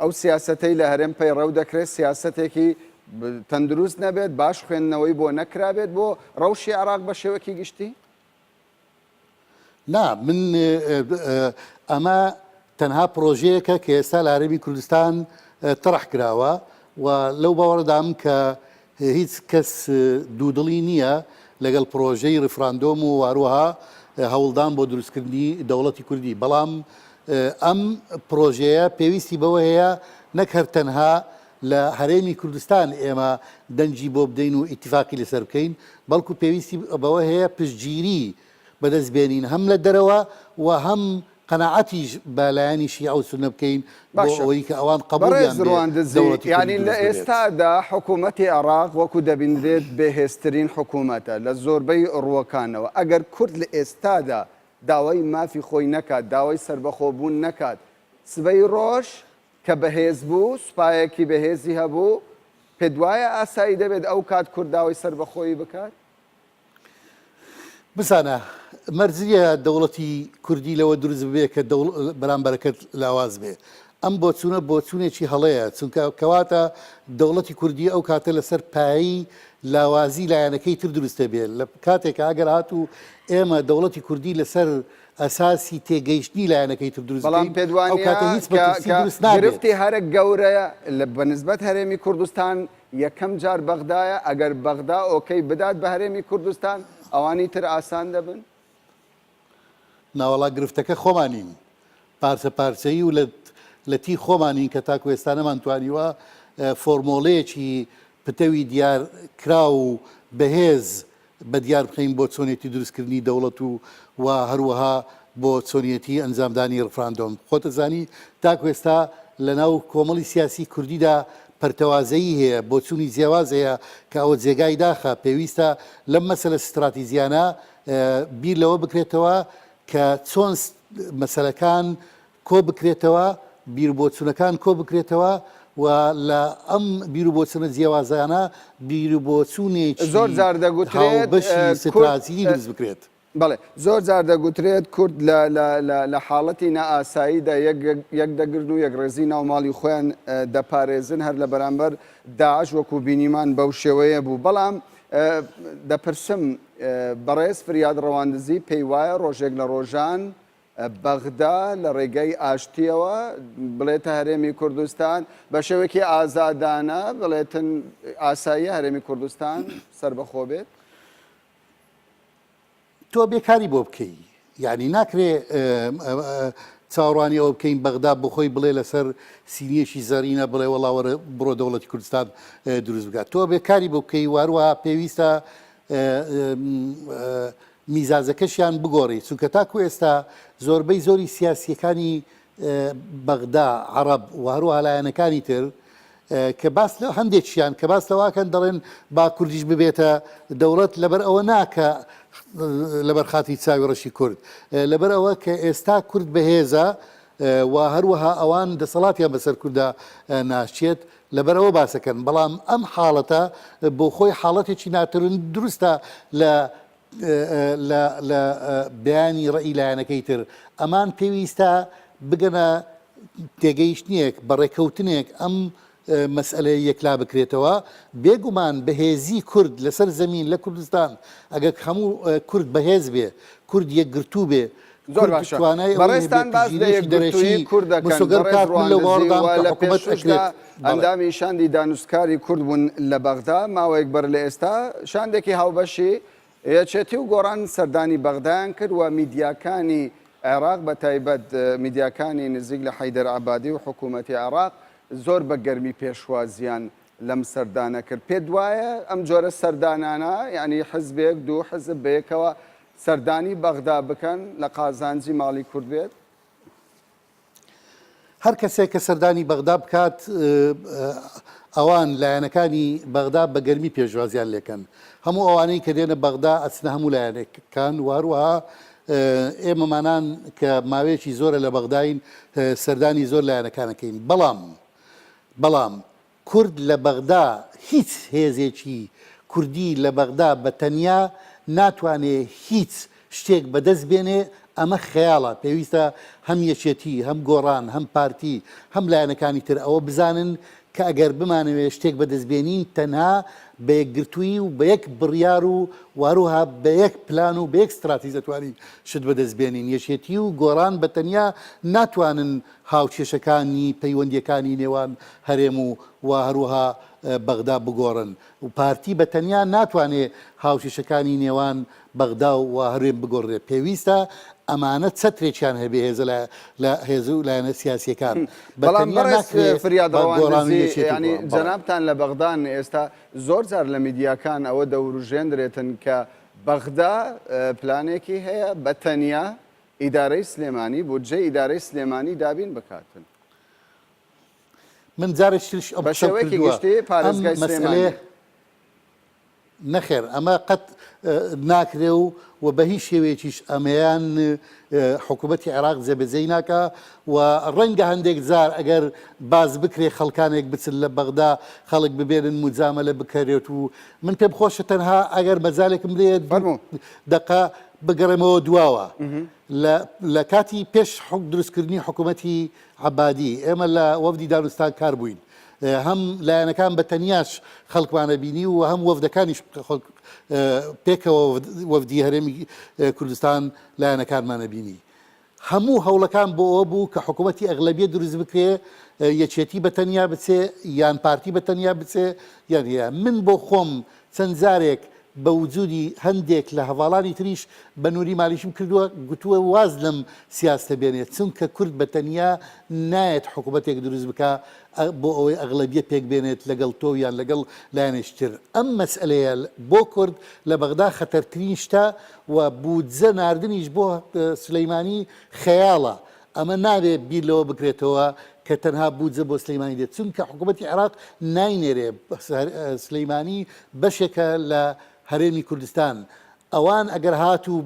ئەو سیاسەتەی لە هەرێم پەیڕەو دەکرێت سیاسەتێکی تەندروست نەبێت باش خوێندنەوەی بۆ نەکرابێت بۆ ڕەوشی عێراق بە شێوەکی گشتی؟ نا من ئەمە تەنها پرۆژەیەکە کە ئێستا لە هەرێمی کوردستان تەڕح کراوە و لەو باوەڕدام کە هیچ کەس دوودڵی نییە لەگەڵ پرۆژەی ڕیفراندۆم و واروها هەوڵدان بۆ دروستکردنی دەوڵەتی کوردی بەڵام ئەم پرۆژەیە پێویستی بەوە هەیە نەک هەر تەنها لە هەرێمی کوردستان ئێمە دەنجی بۆ بدەین و ئیتیفاقی لەسەر بکەین بەڵکو پێویستی بەوە هەیە پشتگیری بەدەستبێنین هەم لە دەرەوە و هەم قەناعەتیش بەلایەنی شیعە و سوننە بکەین بۆ ئەوەی کە ئەوان قبوڵیان بێت ینی لە ئێستادا حکوومەتی عێراق وەکو دەبینرێت بەهێزترین حکوومەتە لە زۆربەی ڕووەکانەوە ئەگەر کورد لە ئێستادا داوای مافی خۆی نەکات داوای سربەخۆبوون نەکات سبەی ڕۆژ کە بەهێز بوو سوپایەکی بەهێزی هەبوو پێ دوایە ئاسایی دەبێت ئەو کات کورد داوای سربەخۆیی بکات؟ بزانە مەرجە دەوڵەتی کوردی لەوە دروست ببێ کە بەرامبەرەکەت لاواز بێ ئەم بۆچوونێکی هەڵەیە چونکە کەواتە دەوڵەتی کوردی ئەو کاتە لەسەر پایی لاوازی لایەنەکەی تر دروستە بێت لە کاتێکە ئەگەر هاتوو ئێمە دەوڵەتی کوردی لەسەر ئەساسی تێگەیشتنی لایەنەکەی تر دروست بەڵام پێدوانگرفتی هەرە گەورەیە لە بەنسبەت هەرێمی کوردستان یەکەم جار بەغدایە ئەگەر بەغدا ئۆکەی بدات بە هەرێمی کوردستان ئەوانی تر ئاسان دەبن؟ ناوەڵا گرفتەکە خۆمانین پارچە پارچەیی و لە تی خۆمانین کە تاکو ئێستانەمان توانیوە فۆرمۆڵەیەکی پتەوی دیار کرا و بەهێز بە دیار بخەین بۆ چۆنیەتی دروستکردنی دەوڵەت و هەروەها بۆ چۆنیەتی ئەنجامدانی ڕفراندۆم خۆتەزانی تاکو ئێستا لە ناو کۆمەڵی سیاسی کوردیدا پەرتەوازایی هەیە بۆ چوونی جیاواز هەیە کە ئەوە جێگای داخە پێویستە لەم مەسەلە ستراتیزیانە بیر لەوە بکرێتەوە کە چۆن مەسەلەکان کۆ بکرێتەوە بیربۆچوونەکان کۆ بکرێتەوە و لە ئەم بیربۆچنە جیاوازانە بیربۆچوونێکی زۆر جار دەگوترێت بەشی ستراتیژی دروست بکرێت. بەڵێ زۆر جار دەگوترێت کورد لە حاڵەتی نەئاساییدا یەک دەگرن و یەکڕێزی ناوماڵی خۆیان دەپارێزن هەر لە بەرامبەر داعش وەکو بینیمان بەو شێوەیە بوو بەڵام دەپرسم بەڕێز فریاد ڕەواندزی پێی وایە ڕۆژێک لە ڕۆژان بەغدا لە ڕێگەی ئاشتیەوە بڵێتە هەرێمی کوردستان بە شێوەیەکی ئازادانە بڵێتن ئاسایی هەرێمی کوردستان سربەخۆ بێت؟ تۆ بێکاری بۆ بکەی یعنی ناکرێ چاوەڕوانیەوە بکەین بەغدا بخۆی بڵێ لەسەر سینیەشی زەرینە بڵێ وەڵاوەرە بڕۆ دەوڵەتی کوردستان دروست بکات تۆ بێکاری بۆ بکەی واروها پێویستە میزازەکەشیان بگۆڕی چونکە تاکو ئێستا زۆربەی زۆری سیاسیەکانی بەغدا عەرەب و هەروەها لایەنەکانی تر کە باس لە هەندێکیان کە باس لەواکەن دەڵێن با کوردیش ببێتە دەوڵەت لەبەر ئەوە ناکە لەبەر خاتی چاوی ڕەشی کورد لەبەر ئەوە کە ئێستا کورد بەهێزە و هەروەها ئەوان دەسەڵاتیان بەسەر کووردا ناشێت لەبەرەوە باسەکەن بەڵام ئەم حاڵەتە بۆ خۆی حاڵەتێکی ناترن دروستە لە بەیانی ڕێی لایەنەکەی تر ئەمان پێویستە بگەنە تێگەیشتنیەک بەڕێکەوتنێک ئەم مەسئلە یەکلا بکرێتەوە بێگومان بەهێزی کورد لەسەر زەمین لە کوردستان ئەگەر هەموو کورد بەهێز بێ کورد یەکگرتوو بێ زۆر باشە بەڕێستان باس لە یەکگرتووی کوردەکەن لە پێشدا ئەندامی شاندی دانوستکاری کورد بوون لە بەغدا ماوەیەک بەر لە ئێستا شاندێکی هاوبەشی یەکێتی و گۆڕان سەردانی بەغدایان کرد و میدیاکانی عێراق بە تایبەت میدیاکانی نزیک لە حەیدەر عەبادی و حکوومەتی عێراق زۆر بە گەرمی پێشوازیان لەم سەردانە کرد پێ دوایە ئەم جۆرە سەردانانە یعنی حزبێک دوو حزب بەیەکەوە سەردانی بەغدا بکەن لە قازانجی ماڵی کورد بێت؟ هەر کەسێک کە سەردانی بەغدا بکات ئەوان لایەنەکانی بەغدا بە گەرمی پێشوازیان لێکەن. هەموو ئەوانەی کە دێنە بەغدا ئەچنە هەموو لایەنەکان واروها ئێمەمانان کە ماوەیەکی زۆرە لە بەغداین سەردانی زۆر لایەنەکانەکەین. بەڵام کورد لە بەغدا هیچ هێزێکی کوردی لە بەغدا بە تەنیا ناتوانێت هیچ شتێک بەدەست بێنێ. ئەمە خەیاڵە، پێویستە هەم یەکێتی، هەم گۆڕان، هەم پارتی، هەم لایەنەکانی تر ئەوە بزانن کە ئەگەر بمانەوێت شتێک بەدەستبێنین تەنها بە یەکگرتووی و بە یەک بڕیار و واروها بە یەک پلان و بە یەک استراتیژی دەتوانین شت بەدەستبێنین. یەکێتی و گۆڕان بە تەنیا ناتوانن هاوکێشەکانی پەیوەندیەکانی نێوان هەرێم و هەروها بەغدا بگۆڕن و پارتی بە تەنیا ناتوانێت هاوکێشەکانی نێوان بەغدا و هەرێم بگۆڕێت. پێویستە ئەمانە چەترێکیان هەبێ هێزە لە هێزە و لایەنە سیاسیەکان. بەڵام بەڕێز فریادڕەوانی جەنابتان لە بەغدان ئێستا زۆر جار لە میدیاکان ئەوە دەوروژێندرێتن کە بەغدا پلانێکی هەیە بە تەنیا ئیدارەی سلێمانی بودجەی ئیدارەی سلێمانی دابین بکاتن. من جارێک بە شێوەیەکی گشتی پارێزگای سلێمانی نەخێر ئەمە قەت ناکرێ و بە هیچ شێوەیەکیش ئەمەیان حکوومەتی عێراق جێبەجێی ناکە و ڕەنگە هەندێک جار ئەگەر باز بکرێ خەڵکانێک بچن لە بەغدا خەڵک ببێنن موجامەلە بکەرێت و من پێم خۆشە تەنها ئەگەر مەجالێکم لێت دقا بگەڕێمەوە دواوە لە کاتی پێش دروستکردنی حکوومەتی عەبادی ئێمە لە وەفدی دانوستان کار بووین. هەم لایەنەکان بە تەنیاش خەڵکمانە بینی و هەم وەفدەکانیش پێکەوە وەفدی هەرێمی کوردستان لایەنەکانمانە بینی. هەموو هەوڵەکان بۆ ئەوە بوو کە حکوومەتی ئەغلەبیە دروست بکرێ، یەکێتی بە تەنیا بچێ یان پارتی بە تەنیا بچێ یان من بۆ خۆم چەند جارێک بە وجودی هەندێک لە هەواڵانی تریش بە نووری مالیشم کردووە گوتووە واز لەم سیاستە بێنێت چونکە کورد بە تەنیا نایەت حکوومەتێک دروست بکە بۆ ئەوەی ئەغلەبیە پێک بێنێت لەگەڵ تۆ یان لەگەڵ لایەنێشتر. ئەم مەسئلەیە بۆ کورد لە بەغدا خەتەرترین شتە و بودجە ناردنیش بۆ سلەیمانی خەیاڵە. ئەمە نابێت بیر لەوە بکرێتەوە کە تەنها بودجە بۆ سلەیمانی دێت چونکە حکوومەتی عێراق ناینێرێ سلەیمانی بەشێکە لە هەرێمی کوردستان. ئەوان ئەگەر هاتوو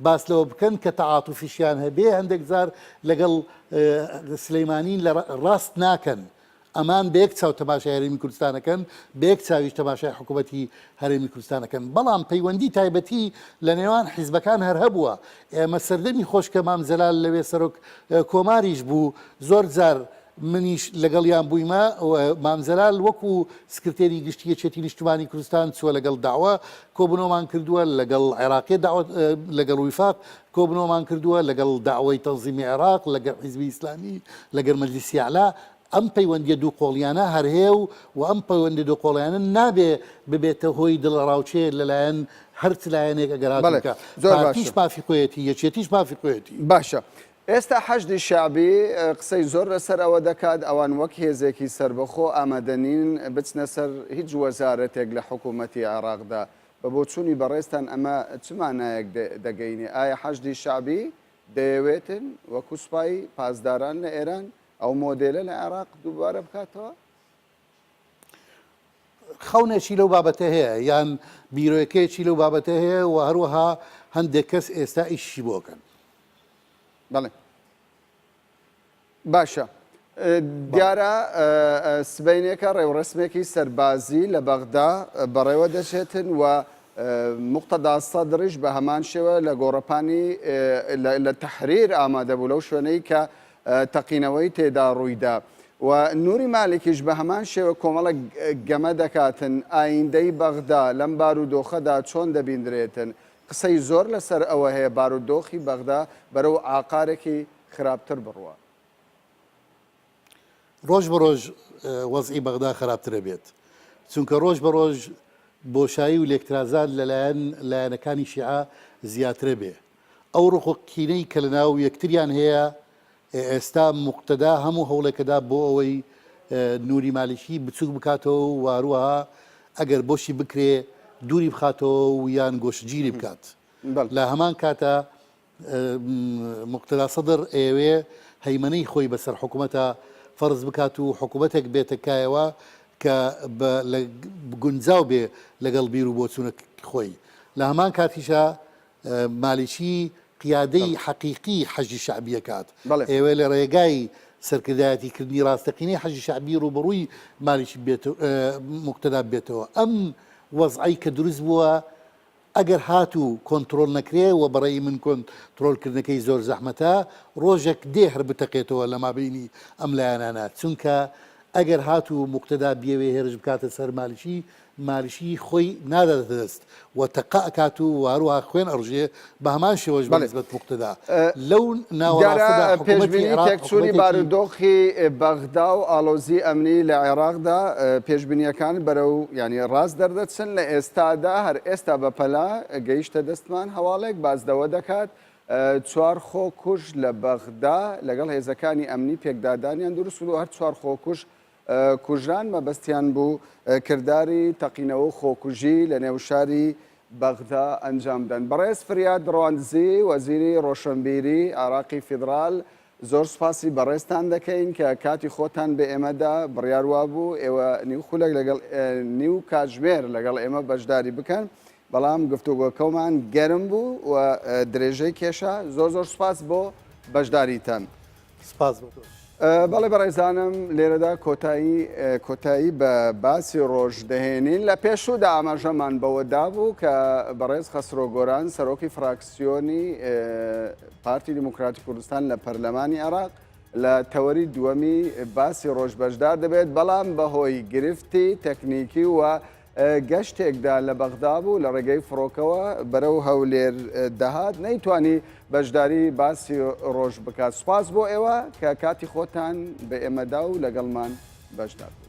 باس لەوە بکەن کە تەعاتوفیشیان هەبێ هەندێک جار لەگەڵ سلەیمانی لە ڕاست ناکەن. ئەمان بە یەک چاو تەماشای هەرێمی کوردستانەکەن بە یەک چاویش تەماشای حکوومەتی هەرێمی کوردستانەکەن. بەڵام پەیوەندی تایبەتی لە نێوان حیزبەکان هەر هەبووە. ئێمە سەردەمی خۆشکە مام جەلال لەوێ سەرۆک کۆماریش بوو زۆر جار منیش لەگەڵیان بوویمە مام جەلال وەکو سکرتێری گشتی یەکێتی نیشتیمانی کوردستان چووە لەگەڵ داوە کۆبنەوەمان کردووە لەگەڵ عێراقی لەگەڵ ویفاق کۆبنەوەمان کردووە لەگەڵ داوای تەنزیمی عێراق لەگەڵ حیزبی ئیسلامی لەگەڵ مەجلیسی ئەعلا. ئەم پەیوەندیە دوو قۆڵیانە هەر هەیە و ئەم پەیوەندی دوو قۆڵیانە نابێ ببێتە هۆی دڵڕاوچێ لەلایەن هەر چلایەنێک ئەگەراتکە پارتیش مافی خۆیەتی یەکێتیش مافی خۆیەتی. باشە. ئێستا حەشدی شعبی قسەی زۆر لەسەر ئەوە دەکات ئەوان وەک هێزێکی سربەخۆ ئامادەنین بچنە سەر هیچ وەزارەتێک لە حکوومەتی عێراقدا. بە بۆچوونی بەڕێستان ئەمە چ مانایەک دەگەینێ؟ ئایا حەشدی شعبی دەیەوێتن وەکو سوپای پاسداران لە ئێران ئەو مۆدێلە لە عێراق دووبارە بکاتەوە؟ خەونێکی لەو بابەتە هەیە یان بیرۆیەکەیەکی لەو بابەتە هەیە و هەروەها هەندێک کەس ئێستا ئیشی بۆکەن. بەڵێ باشە. دیارە سبەینێکە ڕێوڕسمێکی سەربازی لە بەغدا بەڕێوە دەچێتن و مقتەدا سەدریش بە هەمان شێوە لە گۆڕەپانی لە تەحریر ئامادە بوو لەو شوێنەی کە تەقینەوەی تێدا ڕوویدا و نووری مالێکیش بە هەمان شێوە کۆمەڵە گەمە دەکاتن ئایندەی بەغدا لەم بارودۆخەدا چۆن دەبیندرێتن. قسەی زۆر لەسەر ئەوە هەیە بارودۆخی بەغدا بەرەو ئاقارێکی خراپتر بڕوە. ڕۆژ بە ڕۆژ وەزعی بەغدا خراپترە بێت چونکە ڕۆژ بە ڕۆژ بۆشایی و لێکترازان لەلایەن لایەنەکانی شیعە زیاترە بێ. ئەو ڕوخۆکینەی کە لە ناو یەکتریان هەیە ئێستا مقتەدا هەموو هەوڵێکەدا بۆ ئەوەی نووری مالیشی بچوک بکاتەوە و هەروەها ئەگەر بۆشی بکرێ دووری بخاتەوە و یان گۆشتگیری بکات. لە هەمان کاتە مقتدا سەدر ئێوێ هەیمەنەی خۆی بەسەر حکوومەتە فەرز بکات و حکوومەتێک بێتەکایەوە کە گونجاو بێ لەگەڵ بیر و بۆچوونە خۆی لە هەمان کاتیشە مالیشی قیادەی حەقیقی حەجی شعبیە کات ئێوە لە ڕێگای سەرکردایەتیکردنی ڕاستەقینەی حەجی شعبی ڕوبڕووی مالیشی مقتدا بێتەوە ئەم وەزعی کە دروست بووە ئەگەر هاتوو کۆنتترۆل نەکرێ و بەڕێی من کۆنتترۆلکردنەکەی زۆر زەحمەتە ڕۆژێک دێ هەر بتەقێتەوە لە مابینی ئەم لایەنانە چونکە ئەگەر هاتوو مقتدا بیەوێ هێرش بکاتە سەر مالیشی خۆی ناداتە دەست و تەقا ئەکات و واروها خوێن ئەڕژێ بە هەمان شێوەش بەنسبەت مقتدا لەو ناوەڕاستەدا پێشبینی تێکچوونی بارودۆخی بەغدا و ئالۆزی ئەمنی لە عێراقدا پێشبینیەکان بەرەو ینی ڕاست دەردەچن لە ئێستادا هەر ئێستا بەپەلا گەیشتە دەستمان هەواڵێک بازدەوە دەکات 4 خۆکوژ لە بەغدا لەگەڵ هێزەکانی ئەمنی پێکدادانیان دروست و هەر 4 خۆکوژ کوژران مەبەستیان بوو کردداری تەقینەوە و خۆکوژی لە نێو شاری بەغدا ئەنجامدەن بەڕێز فریاد ڕواندزی وەزیری ڕۆشنبیری عراقی فیدرال زۆر سپاسی بەڕێستان دەکەین کە کاتی خۆتان بە ئێمەدا بڕیاروا بوو ئێوە نیو خولێک لەگەڵ نیو کاتژمێر لەگەڵ ئێمە بەشداری بکەن بەڵام گفتوگۆکەومان گەرم بوو و درێژەی کێشە زۆر سپاس بۆ بەشداریتان سپاس بەڵێ بەڕێزانم لێرەدا کۆتایی بە باسی ڕۆژ دەهێنین لە پێشوودا ئاماژەمان بەوەدا بوو کە بەڕێز خەسرۆ گۆران سەرۆکی فراکسیۆنی پارتی دیموکراتی کوردستان لە پەرلەمانی عێراق لە تەوەری دووەمی باسی ڕۆژ بەشدار دەبێت بەڵام بەهۆی گرفتی تەکنیکی و گەشتێکدا لە بەغدا بوو لە ڕێگەی فڕۆکەوە بەرەو هەولێر دەهات نەیتوانی بەشداری باسی ڕۆژ بکات سوپاس بۆ ئێوە کە کاتی خۆتان بە ئێمەدا و لەگەڵمان بەشدار بوو.